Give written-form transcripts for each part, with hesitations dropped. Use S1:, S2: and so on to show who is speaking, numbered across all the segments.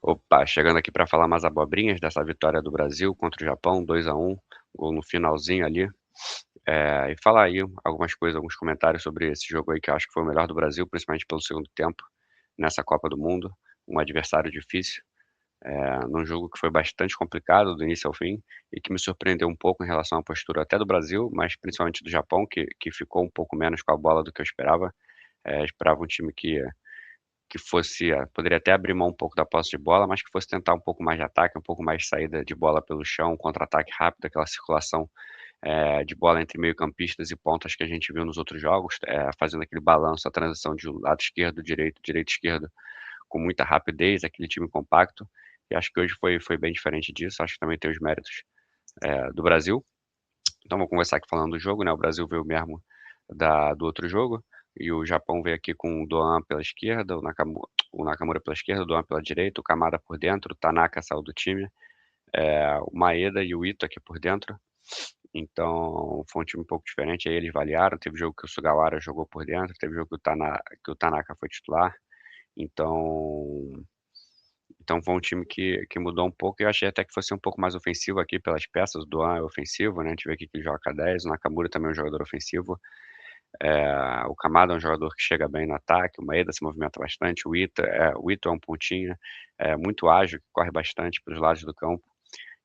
S1: Opa, chegando aqui para falar mais abobrinhas dessa vitória do Brasil contra o Japão, 2-1, gol no finalzinho ali. E falar aí algumas coisas, alguns comentários sobre esse jogo aí que eu acho que foi o melhor do Brasil, principalmente pelo segundo tempo, nessa Copa do Mundo, um adversário difícil, num jogo que foi bastante complicado do início ao fim e que me surpreendeu um pouco em relação à postura até do Brasil, mas principalmente do Japão, que ficou um pouco menos com a bola do que eu esperava. Esperava um time que fosse poderia até abrir mão um pouco da posse de bola, mas que fosse tentar um pouco mais de ataque, um pouco mais de saída de bola pelo chão, contra-ataque rápido, aquela circulação, de bola entre meio-campistas e pontas que a gente viu nos outros jogos, fazendo aquele balanço, a transição de um lado esquerdo, direito, direito, esquerdo, com muita rapidez, aquele time compacto. E acho que hoje foi bem diferente disso, acho que também tem os méritos, do Brasil. Então vamos conversar aqui falando do jogo, né, o Brasil veio mesmo do outro jogo, e o Japão veio aqui com o Doan pela esquerda, o Nakamura pela esquerda, o Doan pela direita, o Kamada por dentro, o Tanaka saiu do time, o Maeda e o Ito aqui por dentro. Então foi um time um pouco diferente, aí eles variaram, teve jogo que o Sugawara jogou por dentro, teve jogo que o Tanaka foi titular, então foi um time que mudou um pouco e eu achei até que fosse um pouco mais ofensivo aqui pelas peças, o Doan é ofensivo, né, a gente vê aqui que ele joga K10, o Nakamura também é um jogador ofensivo, o Kamada é um jogador que chega bem no ataque, o Maeda se movimenta bastante, o Ito é um pontinha, muito ágil, que corre bastante pelos lados do campo,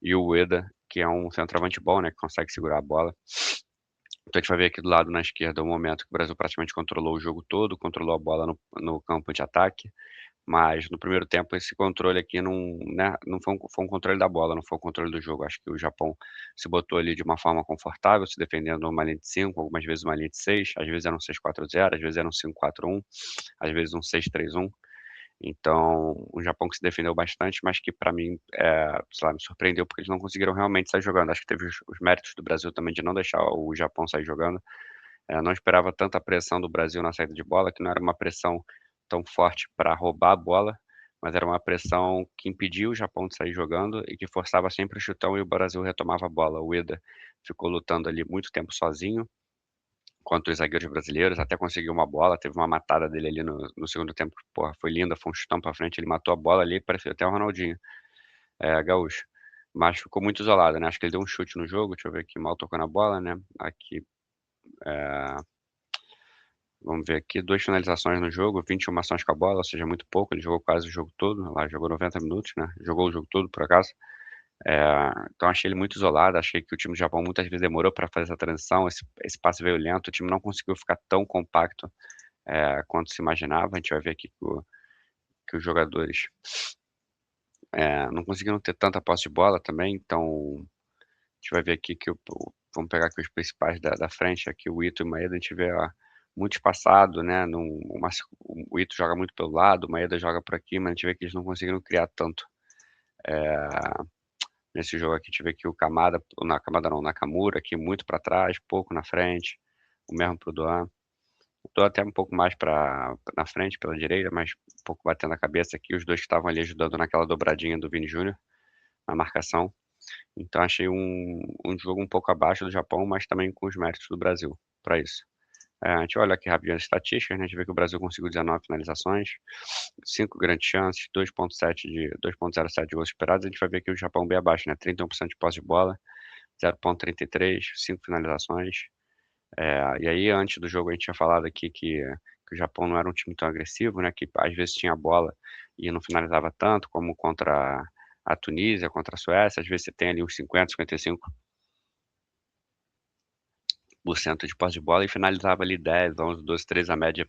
S1: e o Ueda, que é um centroavante bom, né, que consegue segurar a bola. Então a gente vai ver aqui do lado na esquerda o momento que o Brasil praticamente controlou o jogo todo, controlou a bola no campo de ataque, mas no primeiro tempo esse controle aqui não, né, não foi um controle da bola, não foi um controle do jogo. Acho que o Japão se botou ali de uma forma confortável, se defendendo numa linha de 5, algumas vezes uma linha de 6, às vezes era um 6-4-0, às vezes era um 5-4-1, às vezes um 6-3-1. Então, o Japão que se defendeu bastante, mas que para mim, sei lá, me surpreendeu porque eles não conseguiram realmente sair jogando. Acho que teve os méritos do Brasil também de não deixar o Japão sair jogando. Não esperava tanta pressão do Brasil na saída de bola, que não era uma pressão tão forte para roubar a bola, mas era uma pressão que impedia o Japão de sair jogando e que forçava sempre o chutão e o Brasil retomava a bola. O Ueda ficou lutando ali muito tempo sozinho contra os zagueiros brasileiros, até conseguiu uma bola, teve uma matada dele ali no segundo tempo, porra, foi linda, foi um chutão pra frente, ele matou a bola ali, parecia até o Ronaldinho, gaúcho. Mas ficou muito isolado, né, acho que ele deu um chute no jogo, deixa eu ver aqui, mal tocou na bola, né, aqui, eh vamos ver aqui, 2 finalizações no jogo, 21 ações com a bola, ou seja, muito pouco, ele jogou quase o jogo todo, lá jogou 90 minutos, né, jogou o jogo todo por acaso. Então achei ele muito isolado, achei que o time do Japão muitas vezes demorou para fazer essa transição, esse passe veio lento, o time não conseguiu ficar tão compacto, quanto se imaginava. A gente vai ver aqui que os jogadores, não conseguiram ter tanta posse de bola também, então a gente vai ver aqui que vamos pegar aqui os principais da frente, aqui o Ito e o Maeda, a gente vê, muito espaçado, né, o Ito joga muito pelo lado, o Maeda joga por aqui, mas a gente vê que eles não conseguiram criar tanto. Eh, Nesse jogo aqui a gente vê que Kamada não, o Nakamura aqui muito para trás, pouco na frente, o mesmo para o Doan. O Doan até um pouco mais na frente, pela direita, mas um pouco batendo a cabeça aqui, os 2 que estavam ali ajudando naquela dobradinha do Vini Júnior, na marcação. Então achei um jogo um pouco abaixo do Japão, mas também com os méritos do Brasil para isso. A gente olha aqui rapidinho as estatísticas, né, a gente vê que o Brasil conseguiu 19 finalizações, 5 grandes chances, 2,07 de gols esperados, a gente vai ver que o Japão bem abaixo, né, 31% de posse de bola, 0,33, 5 finalizações. E aí antes do jogo a gente tinha falado aqui que o Japão não era um time tão agressivo, né, que às vezes tinha bola e não finalizava tanto, como contra a Tunísia, contra a Suécia, às vezes você tem ali uns 50, 55% de posse de bola e finalizava ali 10, 11, 12, 13, a média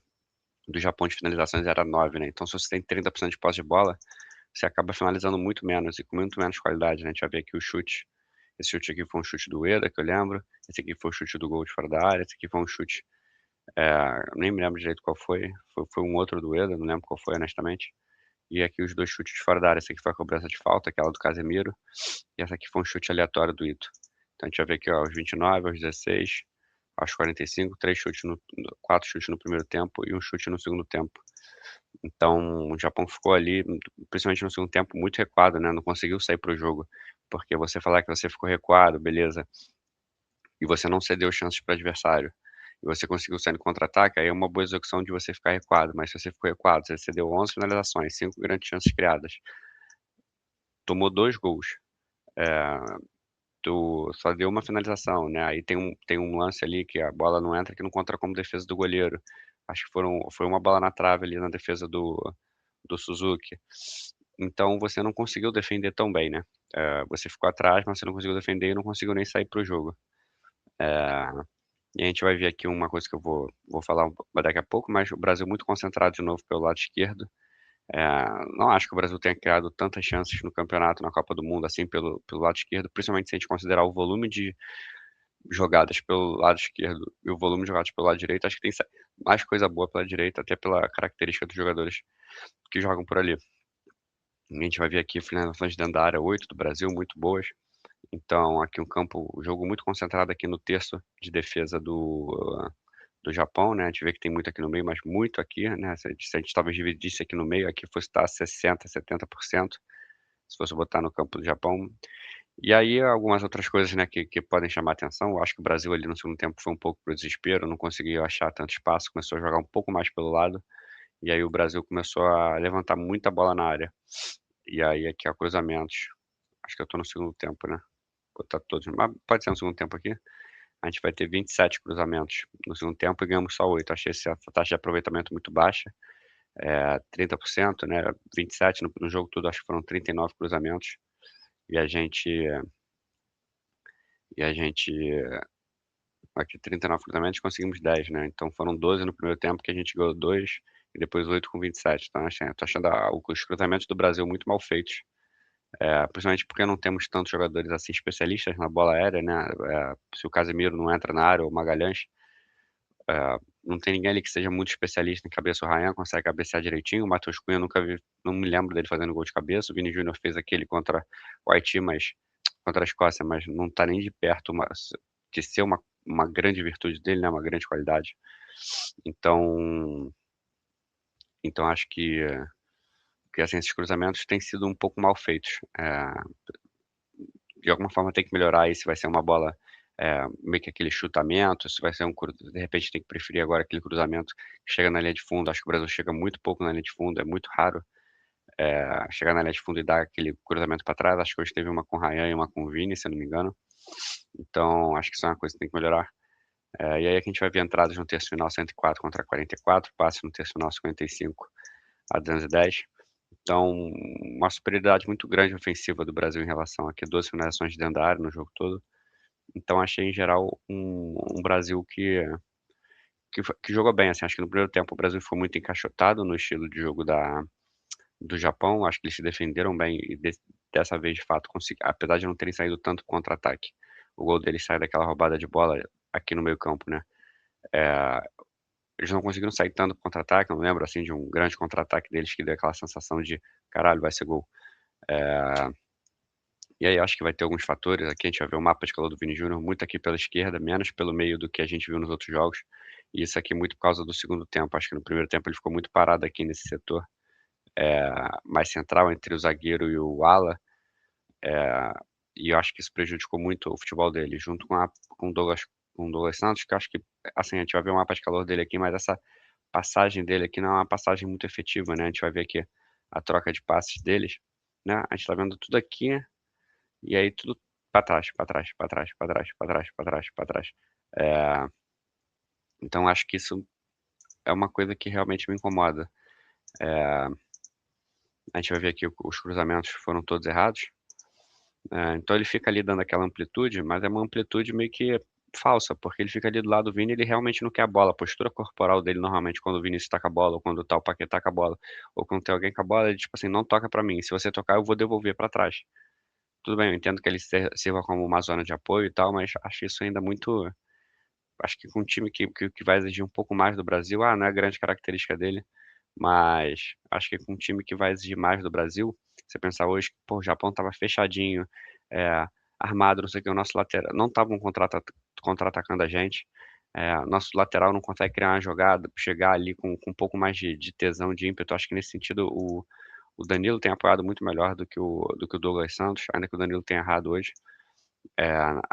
S1: do Japão de finalizações era 9, né, então se você tem 30% de posse de bola, você acaba finalizando muito menos e com muito menos qualidade, né, a gente vai ver aqui o chute, esse chute aqui foi um chute do Ueda, que eu lembro, esse aqui foi o chute do gol de fora da área, esse aqui foi um chute, nem me lembro direito qual foi um outro do Ueda, não lembro qual foi honestamente, e aqui os 2 chutes de fora da área, esse aqui foi a cobrança de falta, aquela do Casemiro, e essa aqui foi um chute aleatório do Ito. Então a gente vai ver aqui, ó, aos 29, aos 16, aos 45, 3 chutes 4 chutes no primeiro tempo e um chute no segundo tempo. Então, o Japão ficou ali, principalmente no segundo tempo, muito recuado, né, não conseguiu sair para o jogo, porque você falar que você ficou recuado, beleza, e você não cedeu chances para o adversário, e você conseguiu sair no contra-ataque, aí é uma boa execução de você ficar recuado, mas se você ficou recuado, você cedeu 11 finalizações, 5 grandes chances criadas, tomou 2 gols, eh, tu só deu uma finalização, né, aí tem um lance ali que a bola não entra, que não conta como defesa do goleiro. Acho que foi uma bola na trave ali na defesa do Suzuki. Então você não conseguiu defender tão bem, né. Você ficou atrás, mas você não conseguiu defender e não conseguiu nem sair para o jogo. Eh, e a gente vai ver aqui uma coisa que eu vou falar daqui a pouco, mas o Brasil muito concentrado de novo pelo lado esquerdo. Não acho que o Brasil tenha criado tantas chances no campeonato, na Copa do Mundo, assim, pelo lado esquerdo, principalmente se a gente considerar o volume de jogadas pelo lado esquerdo e o volume de jogadas pelo lado direito, acho que tem mais coisa boa pela direita, até pela característica dos jogadores que jogam por ali. A gente vai ver aqui finalizações dentro da área 8 do Brasil, muito boas. Então aqui o jogo muito concentrado aqui no terço de defesa do Japão, né, a gente vê que tem muito aqui no meio, mas muito aqui, né, se a gente talvez dividisse aqui no meio, aqui fosse estar 60, 70%, se fosse botar no campo do Japão. E aí algumas outras coisas, né, que podem chamar atenção, eu acho que o Brasil ali no segundo tempo foi um pouco para o desespero, não conseguiu achar tanto espaço, começou a jogar um pouco mais pelo lado, e aí o Brasil começou a levantar muita bola na área. E aí aqui, ó, cruzamentos, acho que eu tô no segundo tempo, né, vou botar todos, mas pode ser no segundo tempo aqui. A gente vai ter 27 cruzamentos no segundo tempo e ganhamos só 8. Achei essa taxa de aproveitamento muito baixa, 30%, né, 27 no jogo todo, acho que foram 39 cruzamentos, e a gente e a gente aqui 39 cruzamentos, conseguimos 10, né, então foram 12 no primeiro tempo que a gente ganhou 2 e depois 8 com 27. Então tô achando os cruzamentos do Brasil muito mal feitos, principalmente porque não temos tantos jogadores, assim, especialistas na bola aérea, né, se o Casemiro não entra na área ou o Magalhães, não tem ninguém ali que seja muito especialista em cabeça. O Ryan consegue cabecear direitinho, o Matheus Cunha nunca vi, não me lembro dele fazendo gol de cabeça. O Vini Júnior fez aquele contra o Haiti, mas contra a Escócia, mas não tá nem de perto de ser uma grande virtude dele, né, uma grande qualidade. Então acho que, assim, esses cruzamentos têm sido um pouco mal feitos. De alguma forma tem que melhorar aí, se vai ser uma bola, meio que aquele chutamento, se vai ser de repente tem que preferir agora aquele cruzamento que chega na linha de fundo. Acho que o Brasil chega muito pouco na linha de fundo, é muito raro, chegar na linha de fundo e dar aquele cruzamento para trás. Acho que hoje teve uma com o Ryan e uma com o Vini, se eu não me engano. Então acho que isso é uma coisa que tem que melhorar. E aí a gente vai ver entradas no terço final 104 contra 44, passe no terço final 55 a 210. Então, uma superioridade muito grande ofensiva do Brasil em relação aqui, 12 finalizações de dentro da área no jogo todo. Então achei em geral um Brasil que jogou bem, assim. Acho que no primeiro tempo o Brasil foi muito encaixotado no estilo de jogo do Japão. Acho que eles se defenderam bem e dessa vez, de fato, apesar de não terem saído tanto contra-ataque. O gol deles sai daquela roubada de bola aqui no meio-campo, né. Eh, Eles não conseguiram sair tanto contra-ataque, eu não lembro, assim, de um grande contra-ataque deles que deu aquela sensação de: "Caralho, vai ser gol". Eh, e aí acho que vai ter alguns fatores aqui, a gente vai ver o mapa de calor do Vini Júnior muito aqui pela esquerda, menos pelo meio do que a gente viu nos outros jogos, e isso aqui muito por causa do segundo tempo. Acho que no primeiro tempo ele ficou muito parado aqui nesse setor, mais central entre o zagueiro e o ala, eh, e eu acho que isso prejudicou muito o futebol dele, junto com o Douglas Santos, que eu acho que, assim, a gente vai ver o mapa de calor dele aqui, mas essa passagem dele aqui não é uma passagem muito efetiva, né. A gente vai ver aqui a troca de passes deles, né, a gente tá vendo tudo aqui, e aí tudo pra trás, pra trás, pra trás, pra trás, pra trás, pra trás, pra trás. Eh, então acho que isso é uma coisa que realmente me incomoda. Eh, a gente vai ver aqui os cruzamentos foram todos errados, então ele fica ali dando aquela amplitude, mas é uma amplitude meio que falsa, porque ele fica ali do lado do Vini, ele realmente não quer a bola. A postura corporal dele normalmente quando o Vinícius tá com a bola, ou quando tá o Paquetá com a bola, ou quando tem alguém com a bola, ele tipo assim: "Não toca pra mim, se você tocar eu vou devolver pra trás". Tudo bem, eu entendo que ele sirva como uma zona de apoio e tal, mas acho isso ainda muito. Acho que com um time que vai exigir um pouco mais do Brasil, não é a grande característica dele, mas acho que com um time que vai exigir mais do Brasil, você pensar hoje, pô, o Japão estava fechadinho, eh, armado, não sei o que, o nosso lateral não estavam contra-atacando a gente, nosso lateral não consegue criar uma jogada, chegar ali com um pouco mais de tesão, de ímpeto. Acho que nesse sentido o Danilo tem apoiado muito melhor do que o Douglas Santos, ainda que o Danilo tenha errado hoje,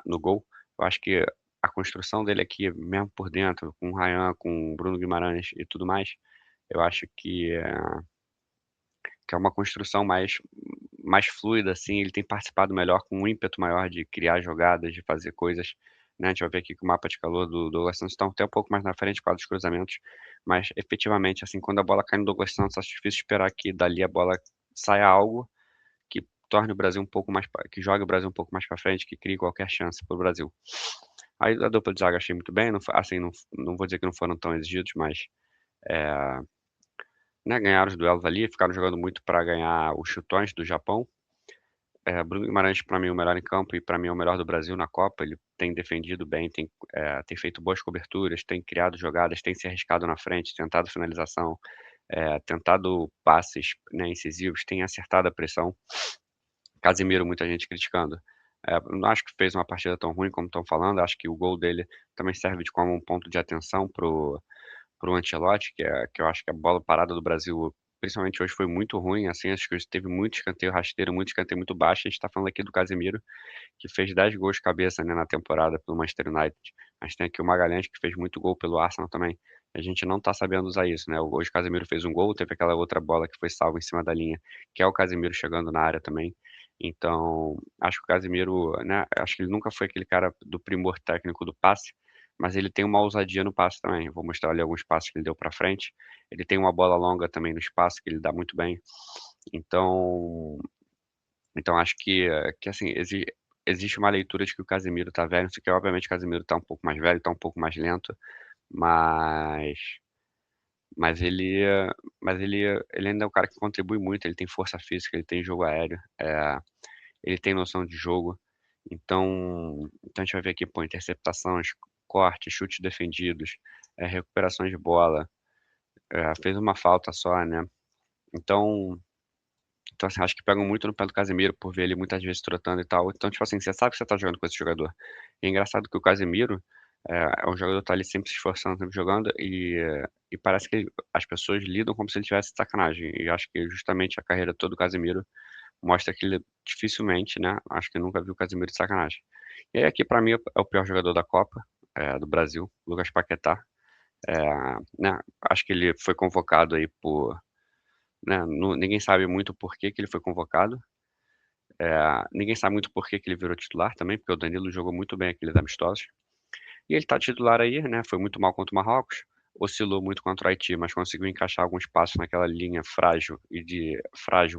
S1: no gol. Eu acho que a construção dele aqui, mesmo por dentro, com o Ryan, com o Bruno Guimarães e tudo mais, eu acho que é uma construção mais fluida, assim, ele tem participado melhor, com um ímpeto maior de criar jogadas, de fazer coisas, né. A gente vai ver aqui que o mapa de calor do Douglas Santos está até um pouco mais na frente por causa dos cruzamentos, mas efetivamente, assim, quando a bola cai no Douglas Santos, acho difícil esperar que dali a bola saia algo que torne o Brasil um pouco mais que jogue o Brasil um pouco mais para frente, que crie qualquer chance para o Brasil. Aí a dupla de zaga achei muito bem, não fo assim, não vou dizer que não foram tão exigidos, mas, eh, né, ganharam os duelos ali, ficaram jogando muito para ganhar os chutões do Japão. Bruno Guimarães para mim é o melhor em campo e para mim é o melhor do Brasil na Copa, ele tem defendido bem, tem feito boas coberturas, tem criado jogadas, tem se arriscado na frente, tentado finalização, tentado passes, né, incisivos, tem acertado a pressão. Casemiro, muita gente criticando. Não acho que fez uma partida tão ruim como estão falando, acho que o gol dele também serve de como um ponto de atenção para o Ancelotti, que eu acho que a bola parada do Brasil, principalmente hoje, foi muito ruim, assim, acho que hoje teve muito escanteio rasteiro, muito escanteio muito baixo, a gente tá falando aqui do Casemiro, que fez 10 gols de cabeça, né, na temporada pelo Manchester United. Mas tem aqui o Magalhães que fez muito gol pelo Arsenal também. A gente não tá sabendo usar isso, né. Hoje o Casemiro fez um gol, teve aquela outra bola que foi salva em cima da linha, que é o Casemiro chegando na área também. Então, acho que o Casemiro, né, acho que ele nunca foi aquele cara do primor técnico do passe, mas ele tem uma ousadia no passe também. Eu vou mostrar ali alguns passes que ele deu pra frente. Ele tem uma bola longa também no espaço que ele dá muito bem. Então acho que assim, existe uma leitura de que o Casemiro tá velho, não sei o quê, obviamente o Casemiro tá um pouco mais velho, tá um pouco mais lento, mas mas ele ele ainda é um cara que contribui muito, ele tem força física, ele tem jogo aéreo, ele tem noção de jogo, então a gente vai ver aqui, pô, interceptações, cortes, chutes defendidos, recuperações de bola, fez uma falta só, né. Então assim, acho que pegam muito no pé do Casemiro, por ver ele muitas vezes trotando e tal. Então, tipo assim, você sabe que você tá jogando com esse jogador. E é engraçado que o Casemiro, é um jogador que tá ali sempre se esforçando, sempre jogando, e parece que as pessoas lidam como se ele tivesse de sacanagem. E acho que justamente a carreira toda do Casemiro mostra que ele dificilmente, né, acho que nunca viu o Casemiro de sacanagem. E aí aqui pra mim é o pior jogador da Copa, do Brasil, Lucas Paquetá. Né, acho que ele foi convocado aí por, né, ninguém sabe muito por que que ele foi convocado. Ninguém sabe muito por que que ele virou titular também, porque o Danilo jogou muito bem aqueles amistosos. E ele tá titular aí, né, foi muito mal contra o Marrocos, oscilou muito contra o Haiti, mas conseguiu encaixar alguns passos naquela linha frágil,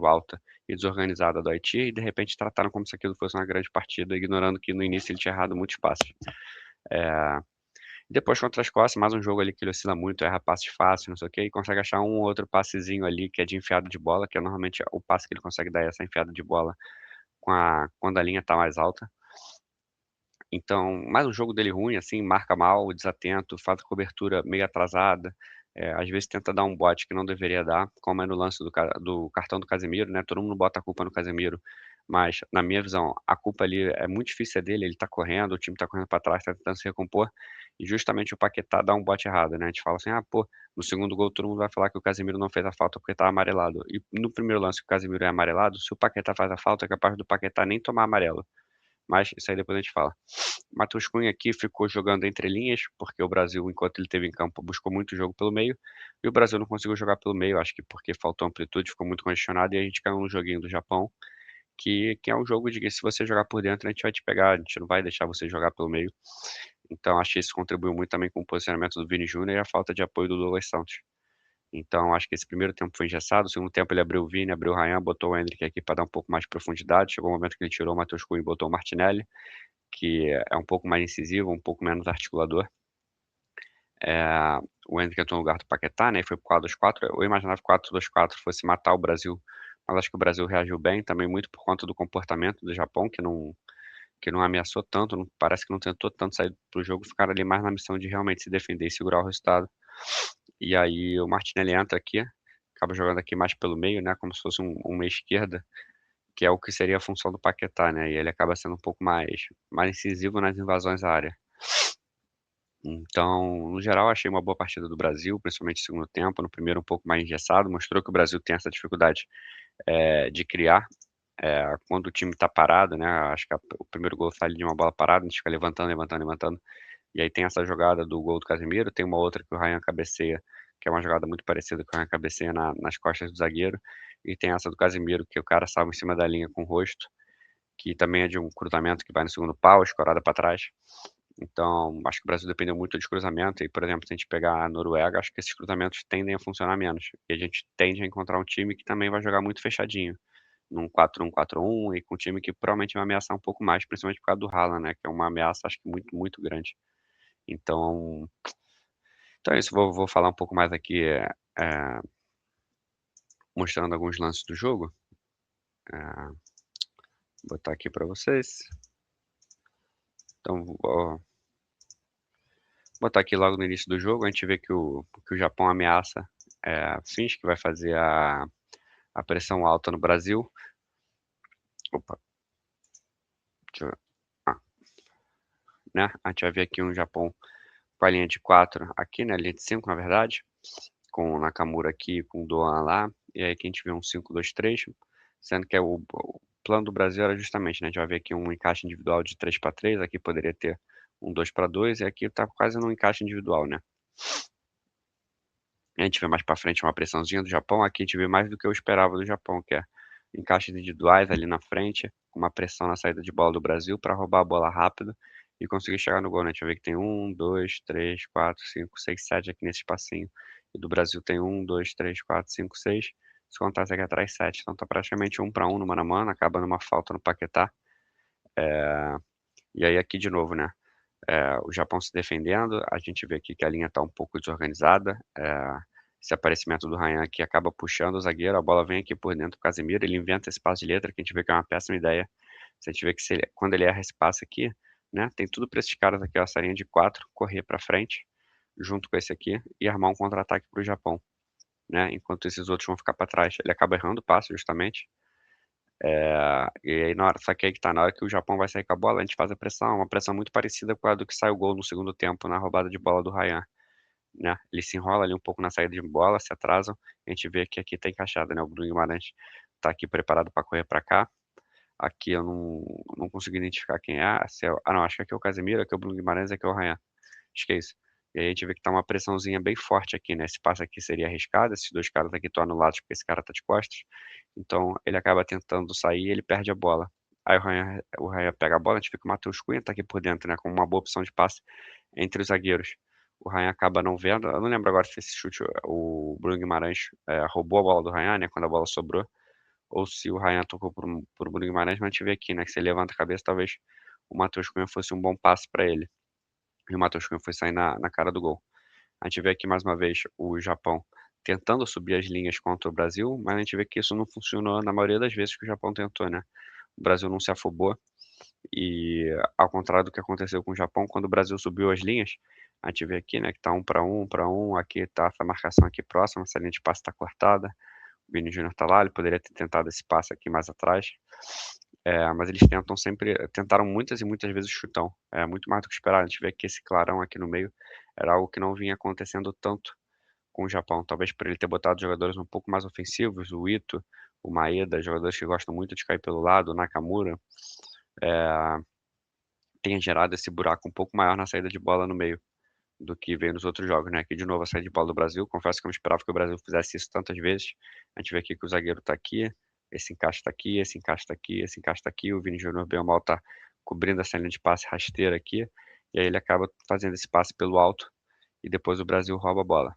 S1: alta e desorganizada do Haiti, e de repente trataram como se aquilo fosse uma grande partida, ignorando que no início ele tinha errado muitos passes. Eh, Depois contra a Escócia, mais um jogo ali que ele oscila muito, erra passes fáceis, não sei o quê, e consegue achar um ou outro passezinho ali que é de enfiada de bola, que é normalmente o passe que ele consegue dar, é essa enfiada de bola quando a linha tá mais alta. Então, mais um jogo dele ruim, assim, marca mal, desatento, faz a cobertura meio atrasada, às vezes tenta dar um bote que não deveria dar, como é no lance do cartão do Casemiro, né, todo mundo bota a culpa no Casemiro, mas na minha visão, a culpa ali é muito difícil dele, ele tá correndo, o time tá correndo pra trás, tá tentando se recompor, e justamente o Paquetá dá um bote errado, né, a gente fala assim: "Ah, pô, no segundo gol todo mundo vai falar que o Casemiro não fez a falta porque estava amarelado", e no primeiro lance que o Casemiro é amarelado, se o Paquetá faz a falta, é capaz do Paquetá nem tomar amarelo, mas isso aí depois a gente fala. Matheus Cunha aqui ficou jogando entre linhas, porque o Brasil, enquanto ele esteve em campo, buscou muito jogo pelo meio, e o Brasil não conseguiu jogar pelo meio, acho que porque faltou amplitude, ficou muito congestionado, e a gente caiu num joguinho do Japão, que é um jogo de que se você jogar por dentro, a gente vai te pegar, a gente não vai deixar você jogar pelo meio. Então acho que isso contribuiu muito também com o posicionamento do Vini Júnior e a falta de apoio do Douglas Santos. Então acho que esse primeiro tempo foi engessado, o segundo tempo ele abriu o Vini, abriu o Ryan, botou o Endrick aqui para dar um pouco mais de profundidade, chegou o momento que ele tirou o Matheus Cunha e botou o Martinelli, que é um pouco mais incisivo, um pouco menos articulador. O Endrick entrou no lugar do Paquetá, né, e foi pro 4-2-4. Eu imaginava que o 4-2-4 fosse matar o Brasil, mas acho que o Brasil reagiu bem, também muito por conta do comportamento do Japão, que não ameaçou tanto, não parece que não tentou tanto sair para o jogo, ficaram ali mais na missão de realmente se defender e segurar o resultado. E aí o Martinelli entra aqui, acaba jogando aqui mais pelo meio, né, como se fosse um meia esquerda, que é o que seria a função do Paquetá, né, e ele acaba sendo um pouco mais incisivo nas invasões à área. Então, no geral, achei uma boa partida do Brasil, principalmente no segundo tempo. No primeiro, um pouco mais engessado, mostrou que o Brasil tem essa dificuldade, de criar, quando o time está parado, né. Acho que o primeiro gol sai de uma bola parada, a gente fica levantando, levantando, levantando. E aí tem essa jogada do gol do Casemiro, tem uma outra que o Ryan cabeceia, que é uma jogada muito parecida, que o Ryan cabeceia nas costas do zagueiro. e tem essa do Casemiro, que o cara salva em cima da linha com o rosto, que também é de um cruzamento que vai no segundo pau, escorada para trás. Então, acho que o Brasil dependeu muito de cruzamento e, por exemplo, se a gente pegar a Noruega, acho que esses cruzamentos tendem a funcionar menos. E a gente tende a encontrar um time que também vai jogar muito fechadinho, num 4-1-4-1 e com um time que provavelmente vai ameaçar um pouco mais, principalmente por causa do Haaland, né, que é uma ameaça, acho que muito, muito grande. Então, é isso, vou falar um pouco mais aqui, mostrando alguns lances do jogo. Vou botar aqui para vocês. Então, vou botar aqui logo no início do jogo, a gente vê que o Japão ameaça, finge que vai fazer a pressão alta no Brasil. Opa, deixa eu, ah, né? A gente vai ver aqui um Japão com a linha de 4 aqui, né? Linha de 5, na verdade, com o Nakamura aqui, com o Doan lá. E aí aqui a gente vê um 5-2-3, sendo que o plano do Brasil era justamente, né? A gente vai ver aqui um encaixe individual de 3-3, aqui poderia ter um 2-2, e aqui tá quase no encaixe individual, né? A gente vê mais pra frente uma pressãozinha do Japão, aqui a gente vê mais do que eu esperava do Japão, que é encaixes individuais ali na frente, com uma pressão na saída de bola do Brasil para roubar a bola rápido e conseguir chegar no gol, né? A gente vai ver que tem 1, 2, 3, 4, 5, 6, 7 aqui nesse espacinho. E do Brasil tem 1, 2, 3, 4, 5, 6. Se contar esse aqui atrás, 7. Então tá praticamente 1-1 no mano a mano, acaba numa falta no Paquetá. E aí aqui de novo, né? O Japão se defendendo, a gente vê aqui que a linha está um pouco desorganizada. Esse aparecimento do Ryan aqui acaba puxando o zagueiro, a bola vem aqui por dentro do Casemiro, ele inventa esse passe de letra que a gente vê que é uma péssima ideia. Se a gente vê que quando ele erra esse passe aqui, né, tem tudo para esses caras aqui, ó, essa linha de 4, correr para frente, junto com esse aqui, e armar um contra-ataque para o Japão, né, enquanto esses outros vão ficar para trás. Ele acaba errando o passe, justamente. E aí, só que aí que tá, na hora que o Japão vai sair com a bola, a gente faz a pressão, uma pressão muito parecida com a do que sai o gol no segundo tempo, na roubada de bola do Ryan, né? Ele se enrola ali um pouco na saída de bola, se atrasam, a gente vê que aqui tá encaixado, né? O Bruno Guimarães tá aqui preparado para correr para cá. Aqui eu não consigo identificar quem é. Não, acho que aqui é o Casemiro, aqui é o Bruno Guimarães, aqui é o Ryan. Acho que é isso. E aí a gente vê que tá uma pressãozinha bem forte aqui, né? Esse passe aqui seria arriscado, esses dois caras aqui estão anulados porque esse cara tá de costas. Então ele acaba tentando sair e ele perde a bola. Aí o Ryan pega a bola, a gente vê que o Matheus Cunha tá aqui por dentro, né? Com uma boa opção de passe entre os zagueiros. O Ryan acaba não vendo. Eu não lembro agora se esse chute o Bruno Guimarães roubou a bola do Ryan, né? Quando a bola sobrou. Ou se o Ryan tocou pro Bruno Guimarães, mas a gente vê aqui, né? Que se ele levanta a cabeça, talvez o Matheus Cunha fosse um bom passe para ele. E o Matheus Cunha foi sair na cara do gol. A gente vê aqui mais uma vez o Japão tentando subir as linhas contra o Brasil, mas a gente vê que isso não funcionou na maioria das vezes que o Japão tentou, né? O Brasil não se afobou e, ao contrário do que aconteceu com o Japão, quando o Brasil subiu as linhas, a gente vê aqui, né, que tá 1-1, aqui tá essa marcação aqui próxima, essa linha de passe tá cortada, o Vini Júnior tá lá, ele poderia ter tentado esse passe aqui mais atrás, mas eles tentaram muitas e muitas vezes o chutão, muito mais do que esperar. A gente vê que esse clarão aqui no meio era algo que não vinha acontecendo tanto com o Japão, talvez por ele ter botado jogadores um pouco mais ofensivos, o Ito, o Maeda, jogadores que gostam muito de cair pelo lado, o Nakamura, tenha gerado esse buraco um pouco maior na saída de bola no meio do que veio nos outros jogos, né? Aqui de novo a saída de bola do Brasil, confesso que eu não esperava que o Brasil fizesse isso tantas vezes. A gente vê aqui que o zagueiro tá aqui, esse encaixe tá aqui, esse encaixe tá aqui, esse encaixe tá aqui, o Vini Júnior bem ou mal tá cobrindo essa linha de passe rasteira aqui, e aí ele acaba fazendo esse passe pelo alto e depois o Brasil rouba a bola.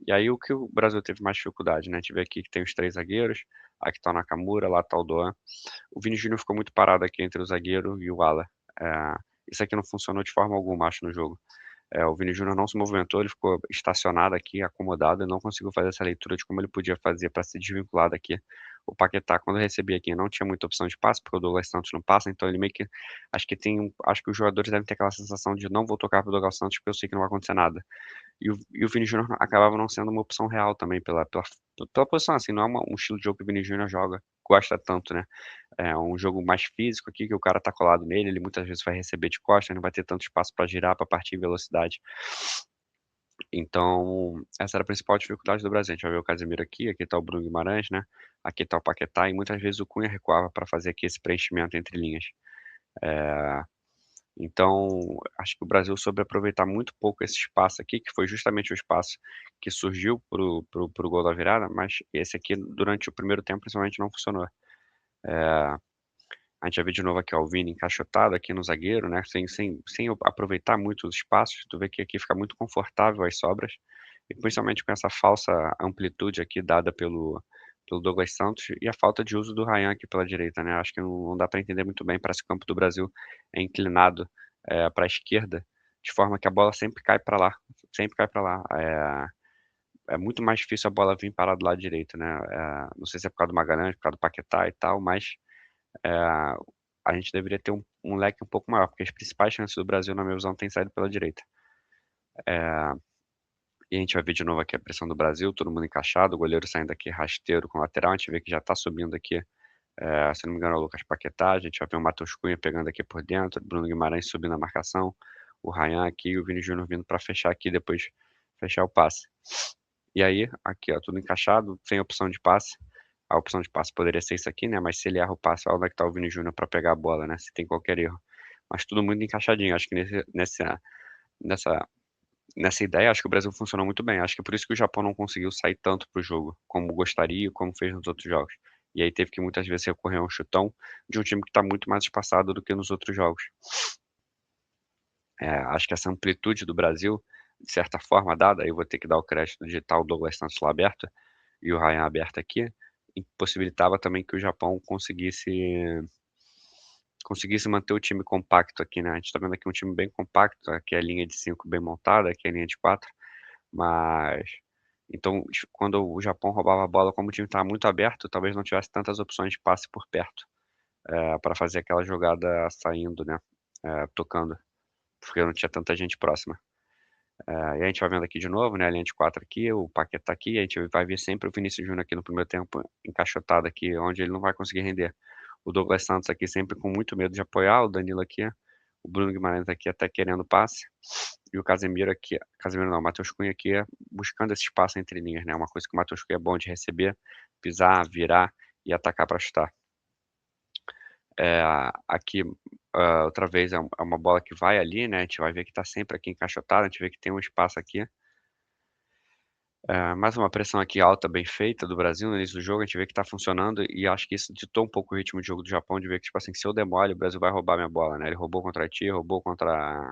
S1: E aí o que o Brasil teve mais dificuldade, né? A gente vê aqui que tem os três zagueiros, aqui tá o Nakamura, lá tá o Doan. O Vini Júnior ficou muito parado aqui entre o zagueiro e o ala. Isso aqui não funcionou de forma alguma, acho, no jogo. O Vini Júnior não se movimentou, ele ficou estacionado aqui, acomodado, e não conseguiu fazer essa leitura de como ele podia fazer para se desvincular daqui. O Paquetá, quando recebia aqui, não tinha muita opção de passe, porque o Douglas Santos não passa, então ele meio que. Acho que os jogadores devem ter aquela sensação de não vou tocar pro Douglas Santos porque eu sei que não vai acontecer nada. E o Vini Júnior acabava não sendo uma opção real também pela posição, assim, não é um estilo de jogo que o Vini Júnior gosta tanto, né? É um jogo mais físico aqui, que o cara tá colado nele, ele muitas vezes vai receber de costas, não vai ter tanto espaço para girar, para partir em velocidade. Então, essa era a principal dificuldade do Brasil. A gente vai ver o Casemiro aqui tá o Bruno Guimarães, né? Aqui tá o Paquetá, e muitas vezes o Cunha recuava para fazer aqui esse preenchimento entre linhas. Então, acho que o Brasil soube aproveitar muito pouco esse espaço aqui, que foi justamente o espaço que surgiu para o gol da virada, mas esse aqui durante o primeiro tempo principalmente não funcionou. A gente já vê de novo aqui, ó, o Vini encaixotado aqui no zagueiro, né, sem aproveitar muito os espaços, tu vê que aqui fica muito confortável as sobras, e principalmente com essa falsa amplitude aqui dada pelo Douglas Santos, e a falta de uso do Ryan aqui pela direita, né, acho que não dá para entender muito bem, parece que o campo do Brasil é inclinado, pra esquerda, de forma que a bola sempre cai para lá, sempre cai para lá. É muito mais difícil a bola vir parar do lado direito, né, não sei se é por causa do Magalhães, por causa do Paquetá e tal, mas eh, a gente deveria ter um leque um pouco maior, porque as principais chances do Brasil, na minha visão, têm saído pela direita. Eh, e a gente vai ver de novo aqui a pressão do Brasil, todo mundo encaixado, o goleiro saindo aqui rasteiro com o lateral, a gente vê que já tá subindo aqui, se não me engano é o Lucas Paquetá, a gente vai ver o Matheus Cunha pegando aqui por dentro, Bruno Guimarães subindo a marcação, o Ryan aqui e o Vini Júnior vindo para fechar aqui, depois fechar o passe. E aí, aqui ó, tudo encaixado, sem opção de passe. A opção de passe poderia ser isso aqui, né, mas se ele erra o passe, olha onde é que tá o Vini Júnior pra pegar a bola, né, se tem qualquer erro. Mas tudo muito encaixadinho, acho que nessa nessa ideia, acho que o Brasil funcionou muito bem, acho que é por isso que o Japão não conseguiu sair tanto para o jogo, como gostaria, como fez nos outros jogos. E aí teve que muitas vezes recorrer a um chutão de um time que tá muito mais espaçado do que nos outros jogos. Acho que essa amplitude do Brasil, de certa forma dada, aí eu vou ter que dar o crédito digital do Douglas Santos lá aberto, e o Ryan aberto aqui, impossibilitava também que o Japão conseguisse manter o time compacto aqui, né. A gente tá vendo aqui um time bem compacto, aqui é a linha de 5 bem montada, aqui é a linha de 4, mas então quando o Japão roubava a bola, como o time estava muito aberto, talvez não tivesse tantas opções de passe por perto, pra fazer aquela jogada saindo, né, tocando, porque não tinha tanta gente próxima. E a gente vai vendo aqui de novo, né, a linha de 4 aqui, o Paquetá aqui, a gente vai ver sempre o Vinícius Júnior aqui no primeiro tempo encaixotado aqui, onde ele não vai conseguir render. O Douglas Santos aqui sempre com muito medo de apoiar, o Danilo aqui, o Bruno Guimarães aqui até querendo passe, e o Casemiro aqui Casemiro não, o Matheus Cunha aqui buscando esse espaço entre linhas, né, uma coisa que o Matheus Cunha é bom de receber, pisar, virar e atacar para chutar. Aqui, outra vez é uma bola que vai ali, né, a gente vai ver que tá sempre aqui encaixotada, a gente vê que tem um espaço aqui. Mais uma pressão aqui alta, bem feita do Brasil no início do jogo, a gente vê que tá funcionando e acho que isso ditou um pouco o ritmo de jogo do Japão, de ver que, tipo assim, se eu der mole, o Brasil vai roubar minha bola, né, ele roubou contra a Haiti, roubou contra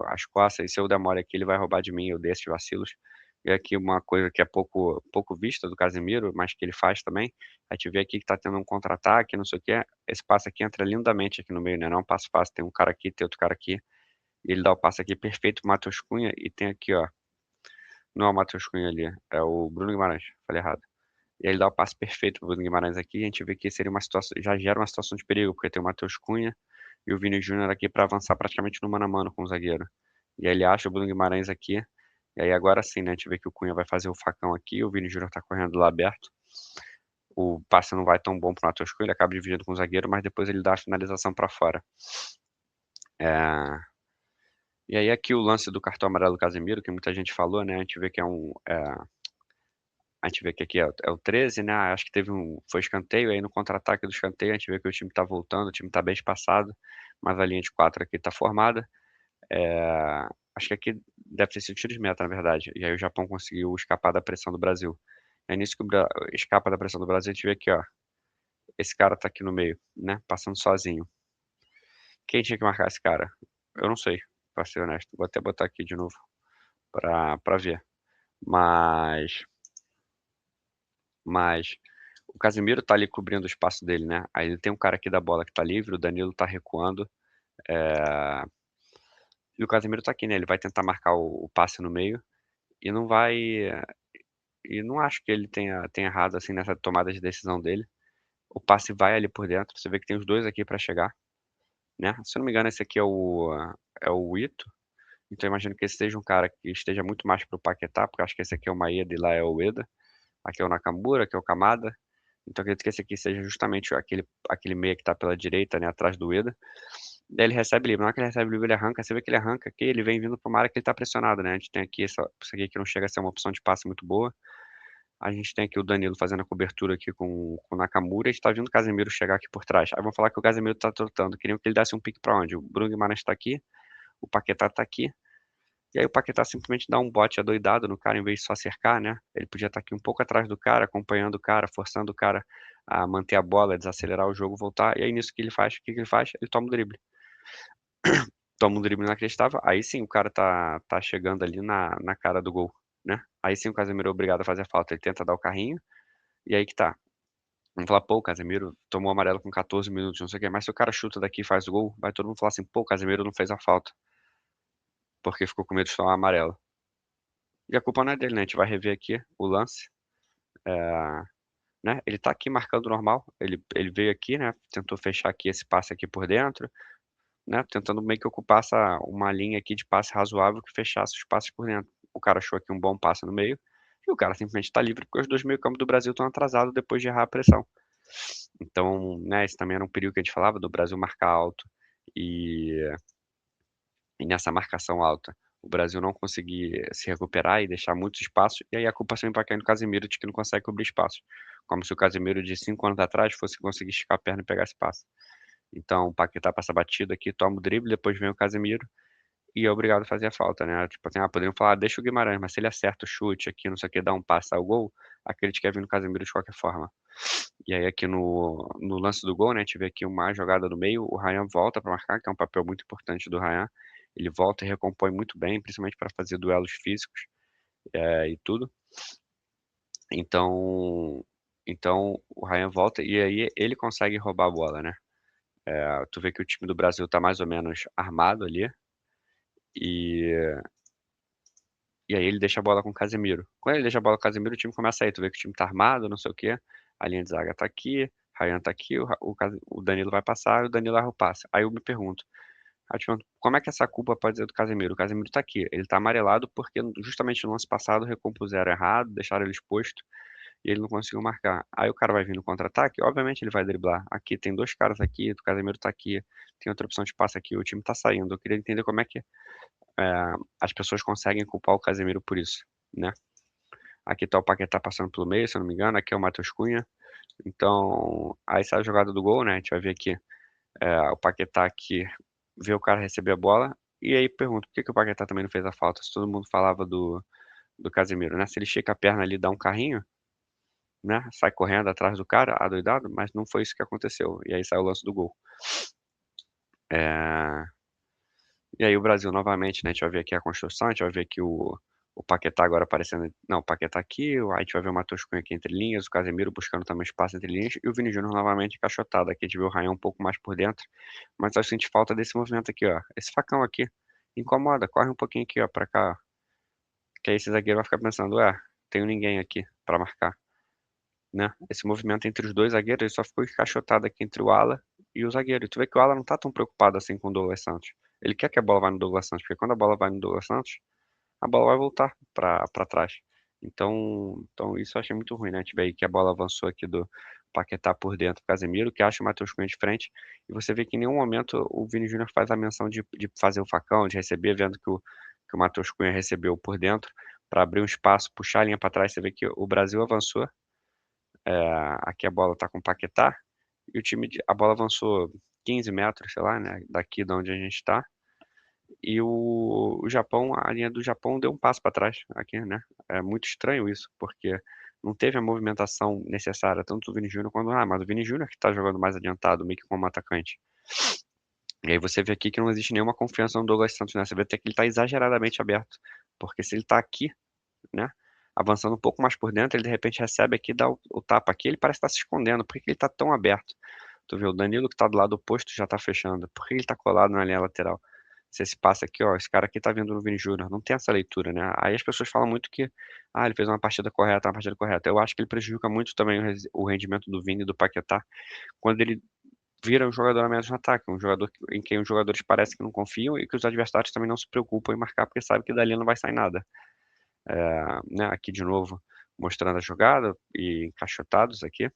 S1: a Escócia, e se eu der mole aqui, ele vai roubar de mim, eu dei esses vacilos. E aqui uma coisa que é pouco vista do Casemiro, mas que ele faz também, a gente vê aqui que tá tendo um contra-ataque, não sei o quê, esse passe aqui entra lindamente aqui no meio, né, não é um passe fácil, tem um cara aqui, tem outro cara aqui, e ele dá o passe aqui perfeito pro Matheus Cunha, e tem aqui, ó, não é o Matheus Cunha ali, é o Bruno Guimarães, falei errado. E aí ele dá o passe perfeito pro Bruno Guimarães aqui, e a gente vê que seria uma situação já gera uma situação de perigo, porque tem o Matheus Cunha e o Vini Júnior aqui pra avançar praticamente no mano a mano com o zagueiro. E aí ele acha o Bruno Guimarães aqui, e aí agora sim, né, a gente vê que o Cunha vai fazer o facão aqui, o Vini Júnior tá correndo lá aberto. O passe não vai tão bom pro Matheus Cunha, ele acaba dividindo com o zagueiro, mas depois ele dá a finalização pra fora. E aí aqui o lance do cartão amarelo do Casemiro, que muita gente falou, né, a gente vê que a gente vê que aqui é o 13, né, acho que foi escanteio, aí no contra-ataque do escanteio a gente vê que o time tá voltando, o time tá bem espaçado, mas a linha de 4 aqui tá formada. Acho que aqui deve ter sido tiro de meta, na verdade, e aí o Japão conseguiu escapar da pressão do Brasil. É nisso que o Bra escapa da pressão do Brasil, a gente vê aqui, ó, esse cara tá aqui no meio, né, passando sozinho. Quem tinha que marcar esse cara? Eu não sei, pra ser honesto, vou até botar aqui de novo pra ver. Mas Mas o Casemiro tá ali cobrindo o espaço dele, né, aí ele tem um cara aqui da bola que tá livre, o Danilo tá recuando, eh, e o Casemiro tá aqui, né, ele vai tentar marcar o passe no meio, e não vai e não acho que ele tenha errado, assim, nessa tomada de decisão dele. O passe vai ali por dentro, você vê que tem os 2 aqui pra chegar, né, se eu não me engano esse aqui é o Ito, então eu imagino que esse seja um cara que esteja muito mais para o Paquetá, porque eu acho que esse aqui é o Maeda e lá é o Ueda. Aqui é o Nakamura, aqui é o Kamada. Então acredito que esse aqui seja justamente aquele meia que tá pela direita, né, atrás do Ueda. Daí ele recebe livre, na hora que ele recebe livre ele arranca, você vê que ele arranca aqui, ele vem vindo pra uma área que ele tá pressionado, né, a gente tem aqui isso aqui que não chega a ser uma opção de passe muito boa. a gente tem aqui o Danilo fazendo a cobertura aqui com o Nakamura, e a gente tá vendo o Casemiro chegar aqui por trás. Aí vão falar que o Casemiro tá trotando, queriam que ele desse um pique pra onde? O Bruno Guimarães tá aqui, o Paquetá tá aqui, e aí o Paquetá simplesmente dá um bote adoidado no cara, em vez de só cercar, né? Ele podia estar aqui um pouco atrás do cara, acompanhando o cara, forçando o cara a manter a bola, desacelerar o jogo, voltar. E aí nisso que ele faz, o que que ele faz? Ele toma o drible. Toma um drible inacreditável, aí sim o cara tá chegando ali na cara do gol, né? Aí sim o Casemiro é obrigado a fazer a falta. Ele tenta dar o carrinho, e aí que tá. Vamos falar, pô, o Casemiro tomou amarelo com 14 minutos, não sei o quê. Mas se o cara chuta daqui e faz o gol, vai todo mundo falar assim, pô, o Casemiro não fez a falta, porque ficou com medo de tomar amarelo. E a culpa não é dele, né? A gente vai rever aqui o lance. Né? Ele tá aqui marcando normal. Ele veio aqui, né? Tentou fechar aqui esse passe aqui por dentro, né? Tentando meio que ocupar uma linha aqui de passe razoável que fechasse os passes por dentro. O cara achou aqui um bom passe no meio. E o cara simplesmente tá livre porque os dois meio-campo do Brasil estão atrasados depois de errar a pressão. Então, né, esse também era um perigo que a gente falava do Brasil marcar alto e, e nessa marcação alta o Brasil não conseguir se recuperar e deixar muitos espaços, e aí a culpa sempre vai cair no Casemiro de que não consegue cobrir espaço. Como se o Casemiro de 5 anos atrás fosse conseguir esticar a perna e pegar espaço. Então o Paquetá passa batido aqui, toma o drible, depois vem o Casemiro e é obrigado a fazer a falta, né? Tipo assim, poderiam falar, deixa o Guimarães, mas se ele acerta o chute aqui, não sei o que, dá um passe ao gol, a crítica é vir no Casemiro de qualquer forma. E aí aqui no lance do gol, né, a gente vê aqui uma jogada no meio, o Ryan volta para marcar, que é um papel muito importante do Ryan. Ele volta e recompõe muito bem, principalmente para fazer duelos físicos, e tudo. Então, então o Ryan volta e aí ele consegue roubar a bola, né? Tu vê que o time do Brasil tá mais ou menos armado ali e e aí ele deixa a bola com o Casemiro. Quando ele deixa a bola com o Casemiro, o time começa a ir. Tu vê que o time tá armado, não sei o quê. A linha de zaga tá aqui, Ryan tá aqui, o Danilo vai passar e o Danilo erra o passe. Aí eu me pergunto, como é que essa culpa pode ser do Casemiro? O Casemiro tá aqui, ele tá amarelado porque justamente no lance passado recompuseram errado, deixaram ele exposto e ele não conseguiu marcar. Aí o cara vai vir no contra-ataque, obviamente ele vai driblar. Aqui tem dois caras aqui, o Casemiro tá aqui, tem outra opção de passe aqui, o time tá saindo. Eu queria entender como é que as pessoas conseguem culpar o Casemiro por isso, né? Aqui tá o Paquetá passando pelo meio, se eu não me engano. Aqui é o Matheus Cunha. Então, aí sai a jogada do gol, né? A gente vai ver aqui o Paquetá aqui vê o cara receber a bola. E aí pergunta, por que que o Paquetá também não fez a falta? Se todo mundo falava do Casemiro, né? Se ele estica a perna ali e dá um carrinho, né? Sai correndo atrás do cara, adoidado, mas não foi isso que aconteceu. E aí sai o lance do gol. É, E aí o Brasil novamente, né? A gente vai ver aqui a construção, a gente vai ver aqui o Paquetá agora aparecendo. Não, o Paquetá aqui, aí a gente vai ver o Matheus Cunha aqui entre linhas, o Casemiro buscando também espaço entre linhas, e o Vini Júnior novamente encaixotado. Aqui a gente vê o Rayan um pouco mais por dentro, mas eu sinto falta desse movimento aqui, ó. Esse facão aqui incomoda, corre um pouquinho aqui, ó, pra cá. Que aí esse zagueiro vai ficar pensando, tenho ninguém aqui pra marcar, né? Esse movimento entre os dois zagueiros, ele só ficou encaixotado aqui entre o ala e o zagueiro. E tu vê que o ala não tá tão preocupado assim com o Douglas Santos. Ele quer que a bola vá no Douglas Santos, porque quando a bola vai no Douglas Santos, a bola vai voltar pra trás. Então isso eu achei muito ruim, né? A gente vê aí que a bola avançou aqui do Paquetá por dentro, Casemiro, que acha o Matheus Cunha de frente, e você vê que em nenhum momento o Vini Júnior faz a menção de fazer o facão, de receber, vendo que o Matheus Cunha recebeu por dentro, para abrir um espaço, puxar a linha para trás. Você vê que o Brasil avançou, aqui a bola tá com o Paquetá, e a bola avançou 15 metros, sei lá, né, daqui de onde a gente está, e o Japão, a linha do Japão deu um passo para trás aqui, né? É muito estranho isso, porque não teve a movimentação necessária, tanto do Vini Júnior quanto mas o Vini Júnior que tá jogando mais adiantado, meio que como atacante. E aí você vê aqui que não existe nenhuma confiança no Douglas Santos, né? Você vê até que ele tá exageradamente aberto, porque se ele tá aqui, né, avançando um pouco mais por dentro, ele de repente recebe aqui, dá o tapa aqui, ele parece estar se escondendo. Por que que ele tá tão aberto? Tu vê, o Danilo que tá do lado oposto já tá fechando. Por que ele tá colado na linha lateral? Se esse passe aqui, ó, esse cara aqui tá vindo no Vini Júnior, não tem essa leitura, né? Aí as pessoas falam muito que, ele fez uma partida correta, uma partida correta. Eu acho que ele prejudica muito também o rendimento do Vini e do Paquetá, quando ele vira um jogador a menos no ataque, um jogador em quem os jogadores parecem que não confiam e que os adversários também não se preocupam em marcar, porque sabe que dali não vai sair nada. Né, aqui de novo, mostrando a jogada e encaixotados aqui.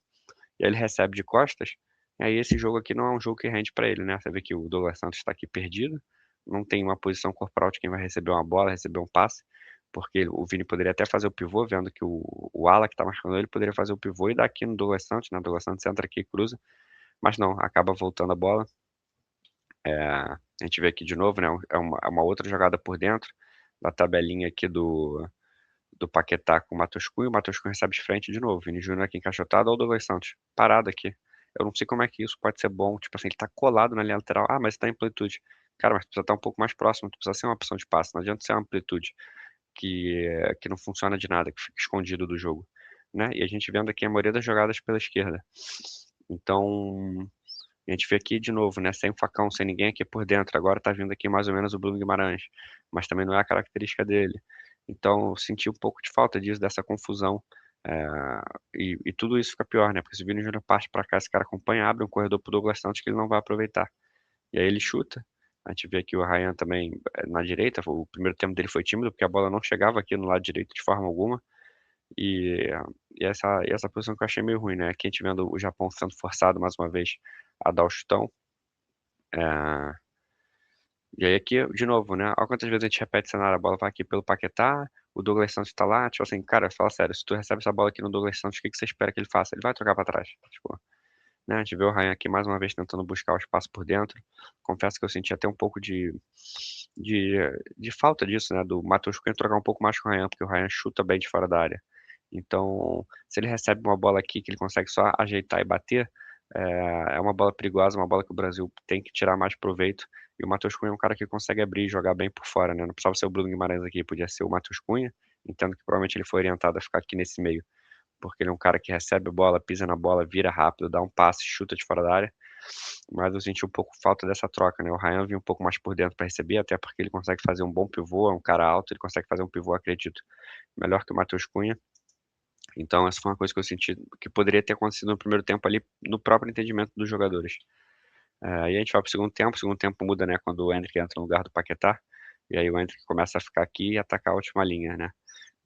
S1: E aí ele recebe de costas. E aí esse jogo aqui não é um jogo que rende para ele, né? Você vê que o Douglas Santos está aqui perdido, não tem uma posição corporal de quem vai receber uma bola, receber um passe. porque o Vini poderia até fazer o pivô, vendo que o ala que tá marcando ele poderia fazer o pivô e dar aqui no Douglas Santos, né, o Douglas Santos entra aqui e cruza, mas não, acaba voltando a bola. A gente vê aqui de novo, né, é uma outra jogada por dentro, da tabelinha aqui do Paquetá com o Matheus Cunha recebe de frente de novo, Vini Júnior aqui encaixotado, ou o Douglas Santos, parado aqui. Eu não sei como é que isso pode ser bom, tipo assim, ele tá colado na linha lateral, mas tá em amplitude. Cara, mas tu precisa estar um pouco mais próximo, tu precisa ser uma opção de passe, não adianta ser uma amplitude que não funciona de nada, que fica escondido do jogo, né? E a gente vendo aqui a maioria das jogadas pela esquerda. Então, a gente vê aqui de novo, né? Sem o Facão, sem ninguém aqui por dentro. Agora tá vindo aqui mais ou menos o Bruno Guimarães, mas também não é a característica dele. Então, eu senti um pouco de falta disso, dessa confusão. É, e tudo isso fica pior, né? Porque se o Vini Júnior parte pra cá, esse cara acompanha, abre um corredor pro Douglas Santos que ele não vai aproveitar. E aí ele chuta. A gente vê aqui o Ryan também na direita. O primeiro tempo dele foi tímido, porque a bola não chegava aqui no lado direito de forma alguma. E, e essa posição que eu achei meio ruim, né? Aqui a gente vendo o Japão sendo forçado mais uma vez a dar o chutão. É, e aí aqui, de novo, né? Olha quantas vezes a gente repete o cenário, a bola vai aqui pelo Paquetá, o Douglas Santos tá lá, tipo assim, cara, fala sério, se tu recebe essa bola aqui no Douglas Santos, o que que você espera que ele faça? Ele vai trocar pra trás, tipo, né? A gente vê o Ryan aqui mais uma vez tentando buscar o espaço por dentro. Confesso que eu senti até um pouco de, de falta disso, né? Do Matheus Cunha trocar um pouco mais com o Ryan, porque o Ryan chuta bem de fora da área. Então, se ele recebe uma bola aqui que ele consegue só ajeitar e bater, é uma bola perigosa, uma bola que o Brasil tem que tirar mais proveito. E o Matheus Cunha é um cara que consegue abrir e jogar bem por fora, né? Não precisava ser o Bruno Guimarães aqui, podia ser o Matheus Cunha. Entendo que provavelmente ele foi orientado a ficar aqui nesse meio, porque ele é um cara que recebe a bola, pisa na bola, vira rápido, dá um passe, chuta de fora da área. Mas eu senti um pouco falta dessa troca, né? O Ryan vinha um pouco mais por dentro para receber, até porque ele consegue fazer um bom pivô, é um cara alto, ele consegue fazer um pivô, acredito, melhor que o Matheus Cunha. Então, essa foi uma coisa que eu senti que poderia ter acontecido no primeiro tempo ali, no próprio entendimento dos jogadores. E a gente vai pro segundo tempo muda, né, quando o Endrick entra no lugar do Paquetá, e aí o Endrick começa a ficar aqui e atacar a última linha, né.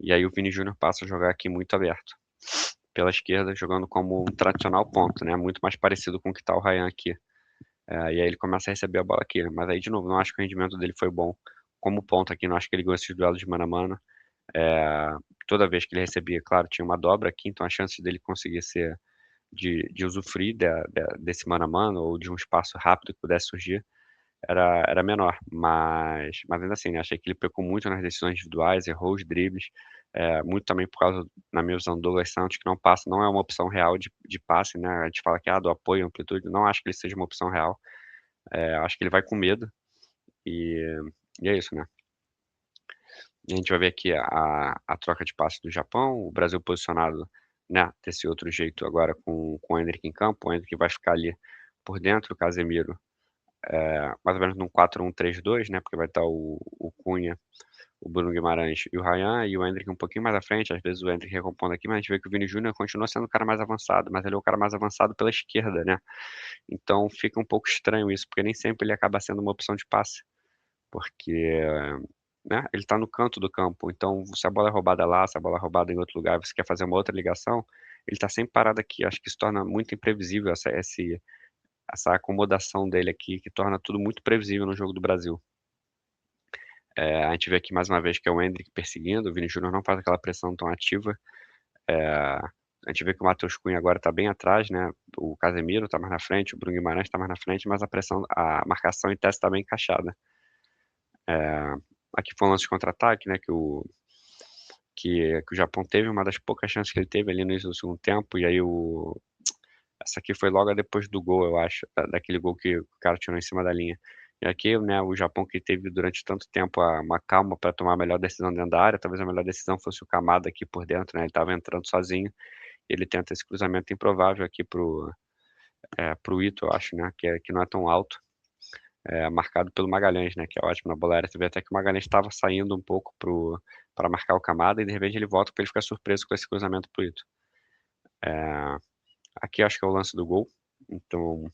S1: E aí o Vini Júnior passa a jogar aqui muito aberto, pela esquerda, jogando como um tradicional ponta, né, muito mais parecido com o que tá o Ryan aqui. E aí ele começa a receber a bola aqui, mas aí de novo, não acho que o rendimento dele foi bom como ponta aqui, não acho que ele ganhou esses duelos de mano a mano. É, toda vez que ele recebia, claro, tinha uma dobra aqui, então a chance dele conseguir ser de usufruir desse mano a mano ou de um espaço rápido que pudesse surgir era menor. Mas ainda assim, né, achei que ele pecou muito nas decisões individuais, errou os dribles, muito também por causa, na minha visão, do Douglas Santos, que não passa, não é uma opção real de passe, né? A gente fala que do apoio, amplitude, não acho que ele seja uma opção real. Acho que ele vai com medo e, e é isso, né? E a gente vai ver aqui a troca de passes do Japão, o Brasil posicionado, né, desse outro jeito agora com o Endrick em campo, o Endrick vai ficar ali por dentro, o Casemiro, mais ou menos num 4-1-3-2, né, porque vai estar o Cunha, o Bruno Guimarães e o Ryan, e o Endrick um pouquinho mais à frente, às vezes o Endrick recompondo aqui, mas a gente vê que o Vini Júnior continua sendo o cara mais avançado, mas ele é o cara mais avançado pela esquerda, né, então fica um pouco estranho isso, porque nem sempre ele acaba sendo uma opção de passe, porque, né, ele tá no canto do campo, então se a bola é roubada lá, se a bola é roubada em outro lugar, você quer fazer uma outra ligação, ele tá sempre parado aqui. Acho que isso torna muito imprevisível essa acomodação dele aqui, que torna tudo muito previsível no jogo do Brasil. A gente vê aqui mais uma vez que é o Endrick perseguindo, o Vini Júnior não faz aquela pressão tão ativa. A gente vê que o Matheus Cunha agora tá bem atrás, né? O Casemiro tá mais na frente, o Bruno Guimarães tá mais na frente, mas a marcação em teste tá bem encaixada. É, aqui foi um lance de contra-ataque, né? Que o Japão teve uma das poucas chances que ele teve ali no início do segundo tempo, e aí essa aqui foi logo depois do gol, eu acho, daquele gol que o cara tirou em cima da linha. E aqui, né, o Japão que teve durante tanto tempo uma calma para tomar a melhor decisão dentro da área, talvez a melhor decisão fosse o Kamada aqui por dentro, né, ele estava entrando sozinho, ele tenta esse cruzamento improvável aqui pro Ito, eu acho, né, que não é tão alto, marcado pelo Magalhães, né, que é ótimo na bola aérea. Você vê até que o Magalhães estava saindo um pouco para marcar o Kamada e de repente ele volta para ele ficar surpreso com esse cruzamento pro Ito. É, aqui acho que é o lance do gol. Então,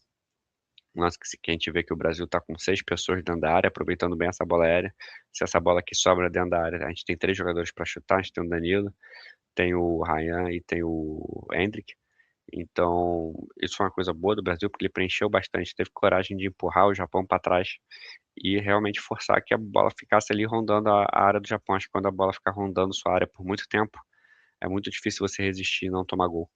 S1: um lance que a gente vê que o Brasil está com 6 pessoas dentro da área, aproveitando bem essa bola aérea. Se essa bola aqui sobra dentro da área, a gente tem 3 jogadores para chutar, a gente tem o Danilo, tem o Ryan e tem o Endrick. Então, isso foi uma coisa boa do Brasil, porque ele preencheu bastante, teve coragem de empurrar o Japão para trás e realmente forçar que a bola ficasse ali rondando a área do Japão. Acho que quando a bola ficar rondando sua área por muito tempo, é muito difícil você resistir e não tomar gol.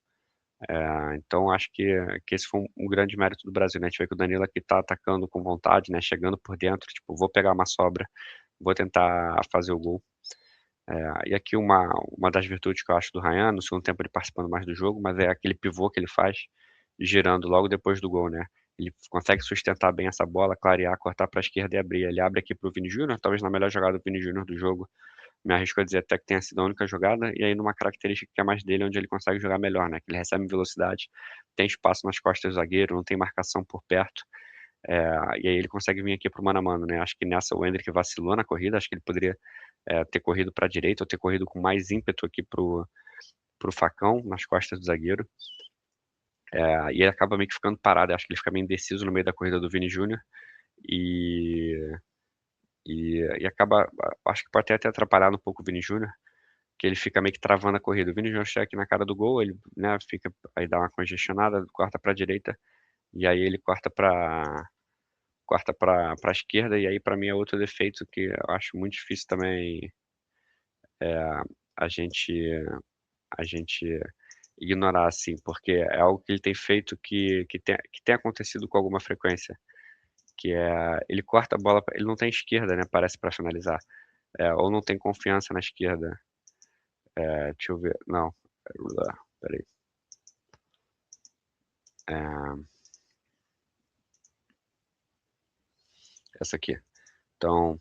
S1: Então acho que esse foi um grande mérito do Brasil, né, a gente vê que o Danilo aqui tá atacando com vontade, né, chegando por dentro, tipo: "Vou pegar uma sobra, vou tentar fazer o gol". E aqui uma das virtudes que eu acho do Ryan, no segundo tempo ele participando mais do jogo, mas é aquele pivô que ele faz, girando logo depois do gol, né. Ele consegue sustentar bem essa bola, clarear, cortar para a esquerda e abrir. Ele abre aqui para o Vini Júnior, talvez na melhor jogada do Vini Júnior do jogo, me arrisco a dizer até que tenha sido a única jogada, e aí numa característica que é mais dele, onde ele consegue jogar melhor, né, que ele recebe velocidade, tem espaço nas costas do zagueiro, não tem marcação por perto, e aí ele consegue vir aqui para o mano a mano, né. Acho que nessa o Endrick vacilou na corrida, acho que ele poderia, ter corrido pra direita ou ter corrido com mais ímpeto aqui para o facão, nas costas do zagueiro, e ele acaba meio que ficando parado, acho que ele fica meio indeciso no meio da corrida do Vini Júnior, e e acaba acho que pode até ter atrapalhado um pouco o Vini Júnior, que ele fica meio que travando a corrida. O Vini Júnior chega aqui na cara do gol, ele, né, fica aí dá uma congestionada, corta pra direita, e aí ele corta pra esquerda, e aí pra mim é outro defeito que eu acho muito difícil também, a gente a gente ignorar, assim, porque é algo que ele tem feito que tem acontecido com alguma frequência, que é ele corta a bola ele não tem esquerda, né, parece pra finalizar, ou não tem confiança na esquerda. Deixa eu ver, não, espera aí. Eh, essa aqui. Então,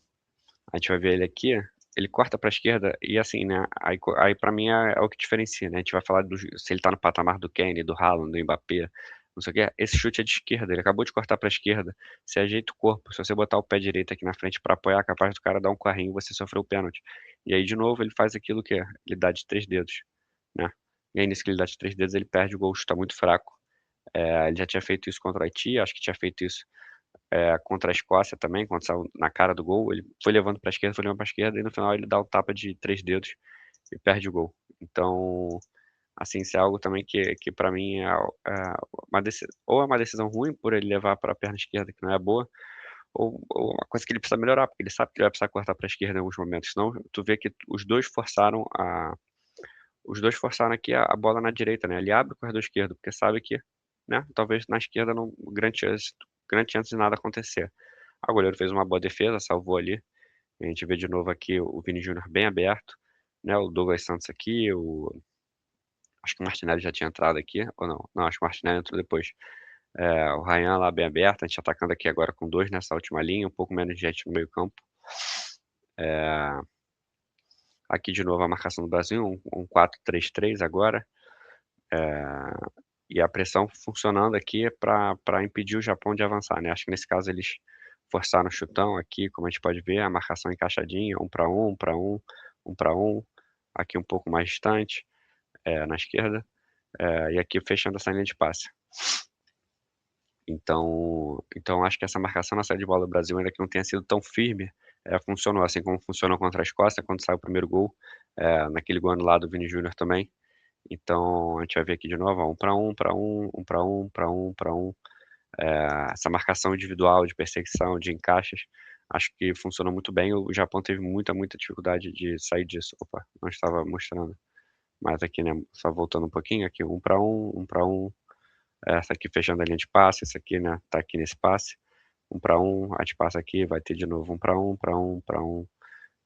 S1: a gente vai ver ele aqui, ele corta pra esquerda e assim, né, aí pra mim é o que diferencia, né, a gente vai falar se ele tá no patamar do Kane, do Haaland, do Mbappé, não sei o quê, esse chute é de esquerda, ele acabou de cortar pra esquerda, você ajeita o corpo, se você botar o pé direito aqui na frente pra apoiar, é capaz do cara dar um carrinho e você sofrer o pênalti. E aí de novo ele faz aquilo que ele dá de 3 dedos, né. E aí nisso que ele dá de 3 dedos ele perde o gol, chuta muito fraco. Ele já tinha feito isso contra o Haiti, acho que tinha feito isso contra a Escócia também, quando saiu na cara do gol, ele foi levando pra esquerda, foi levando pra esquerda e no final ele dá o tapa de 3 dedos e perde o gol. Então, assim, isso é algo também que pra mim é uma ou é uma decisão ruim por ele levar pra perna esquerda que não é boa, ou uma coisa que ele precisa melhorar, porque ele sabe que ele vai precisar cortar pra esquerda em alguns momentos, senão tu vê que os dois forçaram aqui a bola na direita, né, ele abre o corredor esquerdo, porque sabe que, né, talvez na esquerda não grande chance de nada acontecer. Ah, o goleiro fez uma boa defesa, salvou ali. A gente vê de novo aqui o Vini Júnior bem aberto, né, o Douglas Santos aqui, acho que o Martinelli já tinha entrado aqui, ou não? Não, acho que o Martinelli entrou depois. O Ryan lá bem aberto, a gente atacando aqui agora com 2 nessa última linha, um pouco menos de gente no meio-campo. Eh, Aqui de novo a marcação do Brasil, um 4-3-3 agora, eh, e a pressão funcionando aqui para impedir o Japão de avançar, né. Acho que nesse caso eles forçaram o chutão aqui, como a gente pode ver, a marcação encaixadinha, um para um, um para um, um para um, aqui um pouco mais distante, na esquerda, e aqui fechando essa linha de passe. Então acho que essa marcação na saída de bola do Brasil, ainda que não tenha sido tão firme, funcionou, assim como funcionou contra a Escócia quando saiu o primeiro gol, naquele gol anulado do Vini Júnior também. Então a gente vai ver aqui de novo, ó, um para um, para um, um para um, para um, para um. Essa marcação individual de perseguição, de encaixes, acho que funcionou muito bem. O Japão teve muita, muita dificuldade de sair disso. Opa, não estava mostrando. Mas aqui, né, só voltando um pouquinho, aqui um para um, essa aqui fechando a linha de passe, esse aqui, né, tá aqui nesse passe, um para um, a gente passa aqui, vai ter de novo um para um, para um, para um,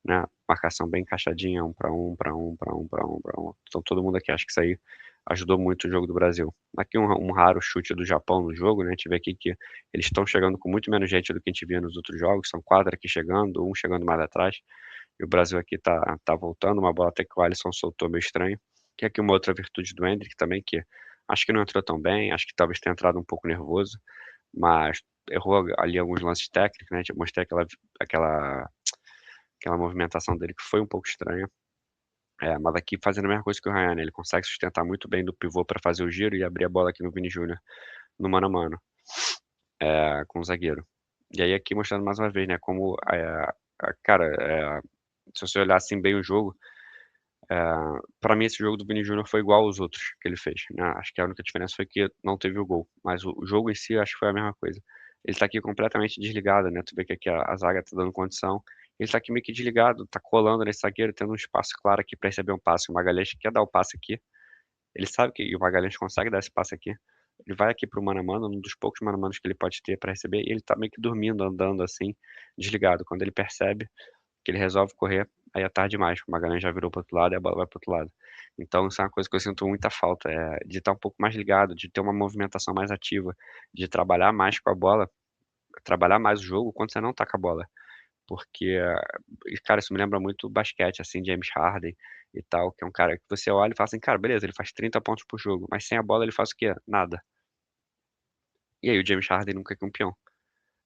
S1: né, marcação bem encaixadinha, um para um, para um, para um, para um, para um. Então todo mundo aqui, acho que isso aí ajudou muito o jogo do Brasil. Aqui um raro chute do Japão no jogo, né, a gente vê aqui que eles estão chegando com muito menos gente do que a gente via nos outros jogos, são 4 aqui chegando, um chegando mais atrás, e o Brasil aqui tá voltando, uma bola até que o Alisson soltou meio estranho. Que aqui uma outra virtude do Endrick também, que acho que não entrou tão bem, acho que talvez tenha entrado um pouco nervoso, mas errou ali alguns lances técnicos, né, mostrei aquela aquela movimentação dele que foi um pouco estranha. Mas aqui fazendo a mesma coisa que o Ryan, né, ele consegue sustentar muito bem do pivô para fazer o giro e abrir a bola aqui no Vini Júnior, no mano a mano, com o zagueiro. E aí aqui mostrando mais uma vez, né, como, cara, se você olhar, assim, bem o jogo, Pra mim esse jogo do Vini Júnior foi igual aos outros que ele fez, né, acho que a única diferença foi que não teve o gol, mas o jogo em si eu acho que foi a mesma coisa. Ele tá aqui completamente desligado, né, tu vê que aqui a zaga tá dando condição, ele tá aqui meio que desligado, tá colando nesse zagueiro, tendo um espaço claro aqui pra receber um passe, o Magalhães quer dar o passe aqui, ele sabe que o Magalhães consegue dar esse passe aqui, ele vai aqui para o mano a mano, um dos poucos mano a manos que ele pode ter pra receber, e ele tá meio que dormindo, andando assim, desligado. Quando ele percebe que ele resolve correr, aí é tarde demais, o Magalhães já virou para o outro lado e a bola vai para o outro lado. Então isso é uma coisa que eu sinto muita falta, de estar um pouco mais ligado, de ter uma movimentação mais ativa, de trabalhar mais com a bola, trabalhar mais o jogo quando você não tá com a bola. Porque, cara, isso me lembra muito o basquete, assim, James Harden e tal, que é um cara que você olha e fala assim: "Cara, beleza, ele faz 30 pontos por jogo", mas sem a bola ele faz o quê? Nada. E aí o James Harden nunca é campeão,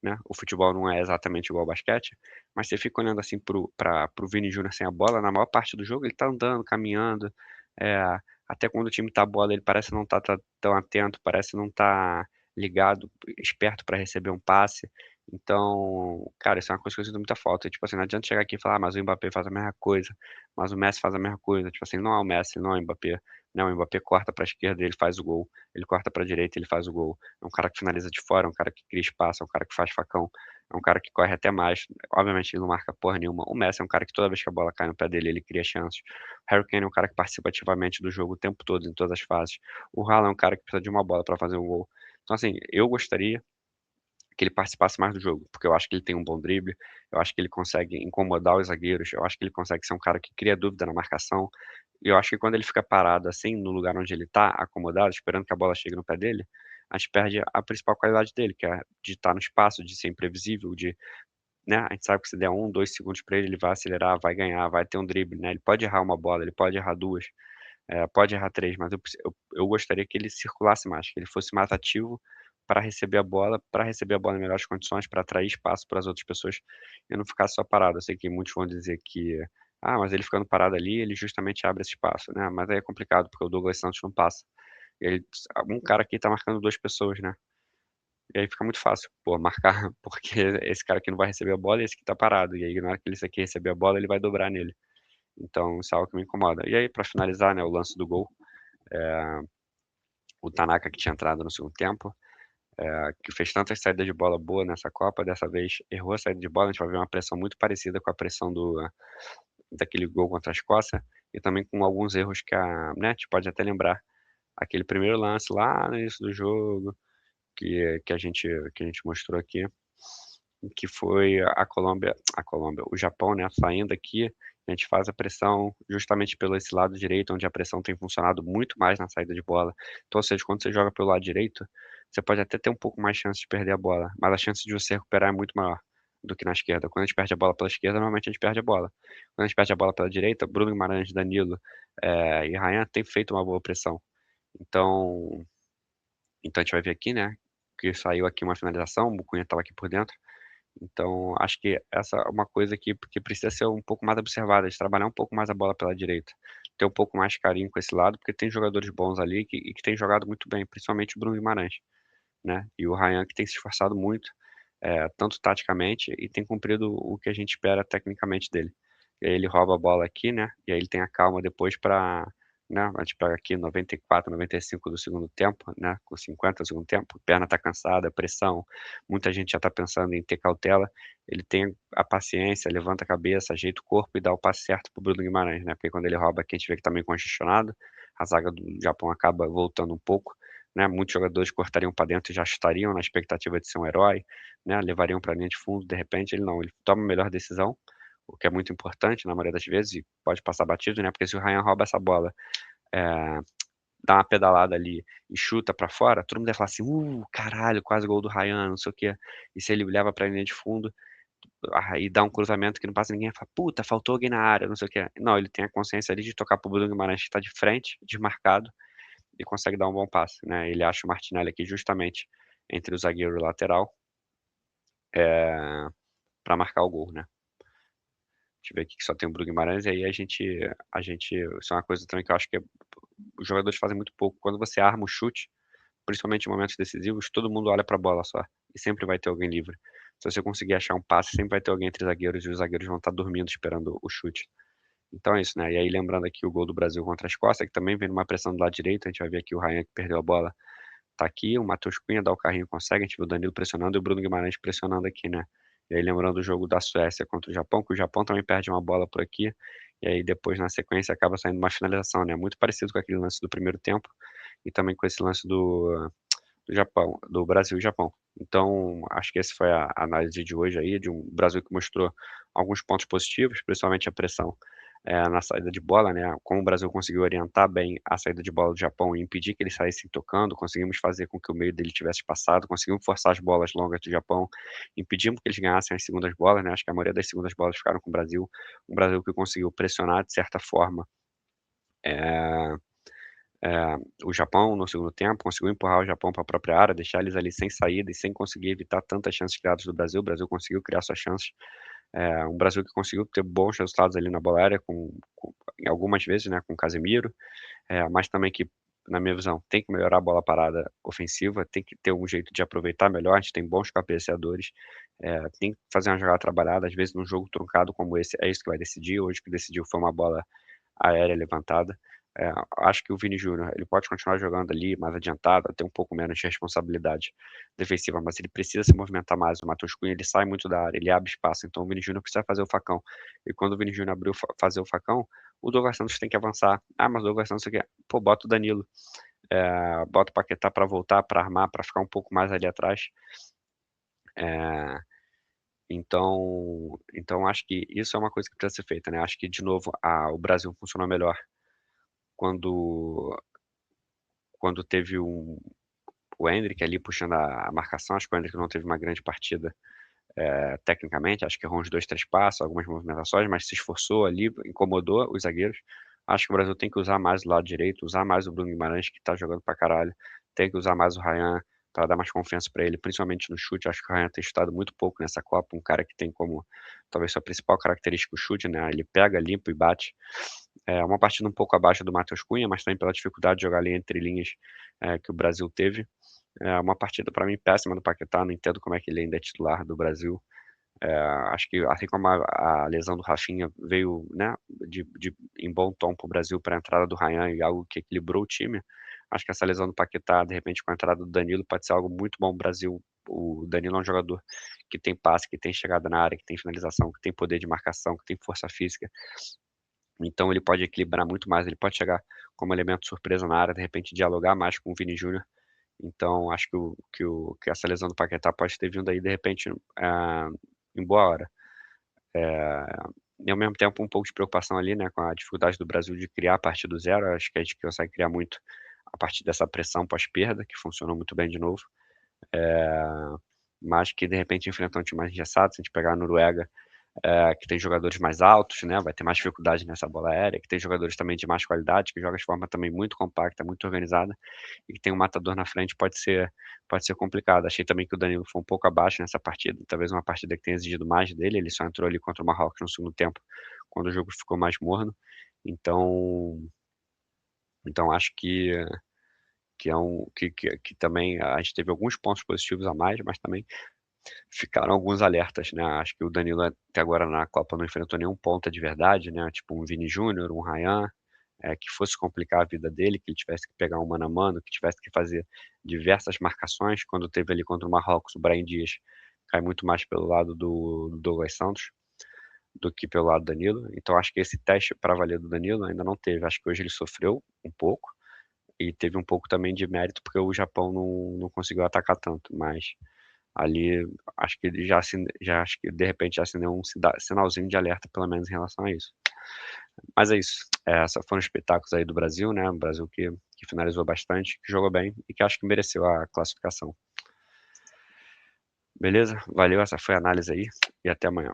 S1: né. O futebol não é exatamente igual ao basquete, mas você fica olhando assim para o Vini Júnior sem a bola, na maior parte do jogo ele tá andando, caminhando, eh, até quando o time tá a bola ele parece não tá tão atento, parece não tá ligado, esperto pra receber um passe. Então, cara, isso é uma coisa que eu sinto muita falta, tipo assim, não adianta chegar aqui e falar: "Ah, mas o Mbappé faz a mesma coisa, mas o Messi faz a mesma coisa", tipo assim, não é o Messi, não é o Mbappé, não, o Mbappé corta pra esquerda, ele faz o gol, ele corta pra direita, ele faz o gol. É um cara que finaliza de fora, é um cara que cria espaço, é um cara que faz facão, é um cara que corre até mais. Obviamente ele não marca porra nenhuma. O Messi é um cara que toda vez que a bola cai no pé dele, ele cria chances. O Harry Kane é um cara que participa ativamente do jogo o tempo todo, em todas as fases. O Haaland é um cara que precisa de uma bola pra fazer um gol. Então assim, eu gostaria que ele participasse mais do jogo, porque eu acho que ele tem um bom drible, eu acho que ele consegue incomodar os zagueiros, eu acho que ele consegue ser um cara que cria dúvida na marcação, e eu acho que quando ele fica parado, assim, no lugar onde ele tá, acomodado, esperando que a bola chegue no pé dele, a gente perde a principal qualidade dele, que é de estar no espaço, de ser imprevisível, de, né, a gente sabe que se der 1, 2 segundos pra ele, ele vai acelerar, vai ganhar, vai ter um drible, né, ele pode errar uma bola, ele pode errar 2, pode errar 3, mas eu gostaria que ele circulasse mais, que ele fosse mais ativo para receber a bola em melhores condições, para atrair espaço para as outras pessoas e não ficar só parado. Eu sei que muitos vão dizer que: "Ah, mas ele ficando parado ali, ele justamente abre esse espaço", né, mas aí é complicado, porque o Douglas Santos não passa. E aí um cara aqui tá marcando 2 pessoas, né, e aí fica muito fácil, pô, marcar, porque esse cara aqui não vai receber a bola e esse que tá parado, e aí na hora que esse aqui receber a bola, ele vai dobrar nele. Então isso é algo que me incomoda. E aí pra finalizar, né, o lance do gol, eh, o Tanaka que tinha entrado no segundo tempo, que fez tantas saídas de bola boa nessa Copa, dessa vez errou a saída de bola, a gente vai ver uma pressão muito parecida com a pressão daquele gol contra a Escócia, e também com alguns erros que né, a gente pode até lembrar, aquele primeiro lance lá no início do jogo, que a gente mostrou aqui, que foi a Colômbia, o Japão, né, saindo aqui, a gente faz a pressão justamente pelo esse lado direito, onde a pressão tem funcionado muito mais na saída de bola. Então, ou seja, quando você joga pelo lado direito, você pode até ter um pouco mais chance de perder a bola, mas a chance de você recuperar é muito maior do que na esquerda. Quando a gente perde a bola pela esquerda, normalmente a gente perde a bola. Quando a gente perde a bola pela direita, Bruno Guimarães, Danilo, e Ryan têm feito uma boa pressão. Então a gente vai ver aqui, né, que saiu aqui uma finalização, o Cunha estava aqui por dentro, então acho que essa é uma coisa que precisa ser um pouco mais observada, de trabalhar um pouco mais a bola pela direita, ter um pouco mais carinho com esse lado, porque tem jogadores bons ali que têm jogado muito bem, principalmente o Bruno Guimarães, né, e o Ryan que tem se esforçado muito, tanto taticamente e tem cumprido o que a gente espera tecnicamente dele. E aí ele rouba a bola aqui, né, e aí ele tem a calma depois pra, né, a gente pega aqui 94, 95 do segundo tempo, né, com 50 do segundo tempo, perna tá cansada, pressão, muita gente já tá pensando em ter cautela, ele tem a paciência, levanta a cabeça, ajeita o corpo e dá o passe certo para o Bruno Guimarães, né, porque quando ele rouba aqui a gente vê que tá meio congestionado, a zaga do Japão acaba voltando um pouco, né, muitos jogadores cortariam para dentro e já estariam na expectativa de ser um herói, né, levariam pra linha de fundo, de repente ele não, ele toma a melhor decisão, o que é muito importante na maioria das vezes e pode passar batido, né, porque se o Ryan rouba essa bola, eh, dá uma pedalada ali e chuta pra fora, todo mundo vai falar assim: caralho, quase gol do Ryan, não sei o quê". E se ele leva pra linha de fundo, e dá um cruzamento que não passa ninguém, fala: "Puta, faltou alguém na área", não sei o quê. Não, ele tem a consciência ali de tocar para o Bruno Guimarães que tá de frente, desmarcado, e consegue dar um bom passe, né. Ele acha o Martinelli aqui justamente entre o zagueiro e o lateral, pra marcar o gol, né. Deixa eu ver aqui que só tem o Bruno Guimarães, e aí a gente isso é uma coisa também que eu acho que os jogadores fazem muito pouco. Quando você arma o chute, principalmente em momentos decisivos, todo mundo olha pra bola só, e sempre vai ter alguém livre. Se você conseguir achar um passe, sempre vai ter alguém entre zagueiros, e os zagueiros vão estar dormindo esperando o chute. Então é isso, né, e aí lembrando aqui o gol do Brasil contra a Escócia, que também vem numa pressão do lado direito, a gente vai ver aqui o Ryan que perdeu a bola, tá aqui, o Matheus Cunha dá o carrinho, consegue, a gente viu o Danilo pressionando e o Bruno Guimarães pressionando aqui, né. E aí lembrando o jogo da Suécia contra o Japão, que o Japão também perde uma bola por aqui, e aí depois na sequência acaba saindo uma finalização, né, muito parecido com aquele lance do primeiro tempo, e também com esse lance do Japão, do Brasil e Japão. Então, acho que essa foi a análise de hoje aí, de um Brasil que mostrou alguns pontos positivos, principalmente a pressão, na saída de bola, né, como o Brasil conseguiu orientar bem a saída de bola do Japão e impedir que eles saíssem tocando, conseguimos fazer com que o meio dele tivesse passado, conseguimos forçar as bolas longas do Japão, impedimos que eles ganhassem as segundas bolas, né, acho que a maioria das segundas bolas ficaram com o Brasil, um Brasil que conseguiu pressionar de certa forma, eh o Japão no segundo tempo, conseguiu empurrar o Japão para a própria área, deixar eles ali sem saída e sem conseguir evitar tantas chances criadas do Brasil. O Brasil conseguiu criar suas chances. Um Brasil que conseguiu ter bons resultados ali na bola aérea em algumas vezes, né, com o Casemiro, mas também que, na minha visão, tem que melhorar a bola parada ofensiva, tem que ter um jeito de aproveitar melhor, a gente tem bons cabeceadores, tem que fazer uma jogada trabalhada, às vezes num jogo truncado como esse, é isso que vai decidir. Hoje o que decidiu foi uma bola aérea levantada. Acho que o Vini Júnior, ele pode continuar jogando ali mais adiantado, ter um pouco menos de responsabilidade defensiva, mas ele precisa se movimentar mais. O Matheus Cunha, ele sai muito da área, ele abre espaço, então o Vini Júnior precisa fazer o facão. E quando o Vini Júnior fazer o facão, o Douglas Santos tem que avançar. Ah, mas o Douglas Santos aqui, pô, bota o Danilo, bota o Paquetá para voltar, para armar, para ficar um pouco mais ali atrás. Eh, então acho que isso é uma coisa que precisa ser feita, né. Acho que de novo o Brasil funcionou melhor quando teve o Endrick ali puxando a marcação. Acho que o Endrick não teve uma grande partida, tecnicamente, acho que errou uns 2, 3 passos, algumas movimentações, mas se esforçou ali, incomodou os zagueiros. Acho que o Brasil tem que usar mais o lado direito, usar mais o Bruno Guimarães, que tá jogando pra caralho, tem que usar mais o Ryan pra dar mais confiança pra ele, principalmente no chute. Acho que o Ryan tem chutado muito pouco nessa Copa, um cara que tem como talvez sua principal característica o chute, né, ele pega limpo e bate. É uma partida um pouco abaixo do Matheus Cunha, mas também pela dificuldade de jogar ali entre linhas, que o Brasil teve. É uma partida para mim péssima do Paquetá, não entendo como é que ele ainda é titular do Brasil. Acho que assim como a lesão do Rafinha veio, né, em bom tom para o Brasil para a entrada do Ryan e algo que equilibrou o time, acho que essa lesão do Paquetá, de repente com a entrada do Danilo, pode ser algo muito bom para o Brasil. O Danilo é um jogador que tem passe, que tem chegada na área, que tem finalização, que tem poder de marcação, que tem força física. Então ele pode equilibrar muito mais, ele pode chegar como elemento surpresa na área, de repente dialogar mais com o Vini Júnior. Então acho que essa lesão do Paquetá pode ter vindo aí de repente, em boa hora. Eh, e ao mesmo tempo um pouco de preocupação ali, né, com a dificuldade do Brasil de criar a partir do zero. Acho que a gente consegue criar muito a partir dessa pressão pós-perda, que funcionou muito bem de novo. Eh, mas que de repente enfrentar um time mais engessado, se a gente pegar a Noruega, que tem jogadores mais altos, né, vai ter mais dificuldade nessa bola aérea, que tem jogadores também de mais qualidade, que joga de forma também muito compacta, muito organizada, e que tem um matador na frente, pode ser complicado. Achei também que o Danilo foi um pouco abaixo nessa partida, talvez uma partida que tenha exigido mais dele, ele só entrou ali contra o Marrocos no segundo tempo, quando o jogo ficou mais morno. Então acho que é que também a gente teve alguns pontos positivos a mais, mas também ficaram alguns alertas, né. Acho que o Danilo até agora na Copa não enfrentou nenhum ponta de verdade, né, tipo um Vini Júnior, um Ryan, que fosse complicar a vida dele, que ele tivesse que pegar um mano a mano, que tivesse que fazer diversas marcações. Quando teve ali contra o Marrocos, o Brahim Dias cai muito mais pelo lado do Douglas Santos, do que pelo lado do Danilo. Então acho que esse teste para valer do Danilo ainda não teve. Acho que hoje ele sofreu um pouco, e teve um pouco também de mérito, porque o Japão não conseguiu atacar tanto, mas ali acho que ele já acho que de repente já acendeu um sinalzinho de alerta pelo menos em relação a isso. Mas é isso, essa foram os espetáculos aí do Brasil, né, o Brasil que finalizou bastante, que jogou bem e que acho que mereceu a classificação. Beleza? Valeu, essa foi a análise aí e até amanhã.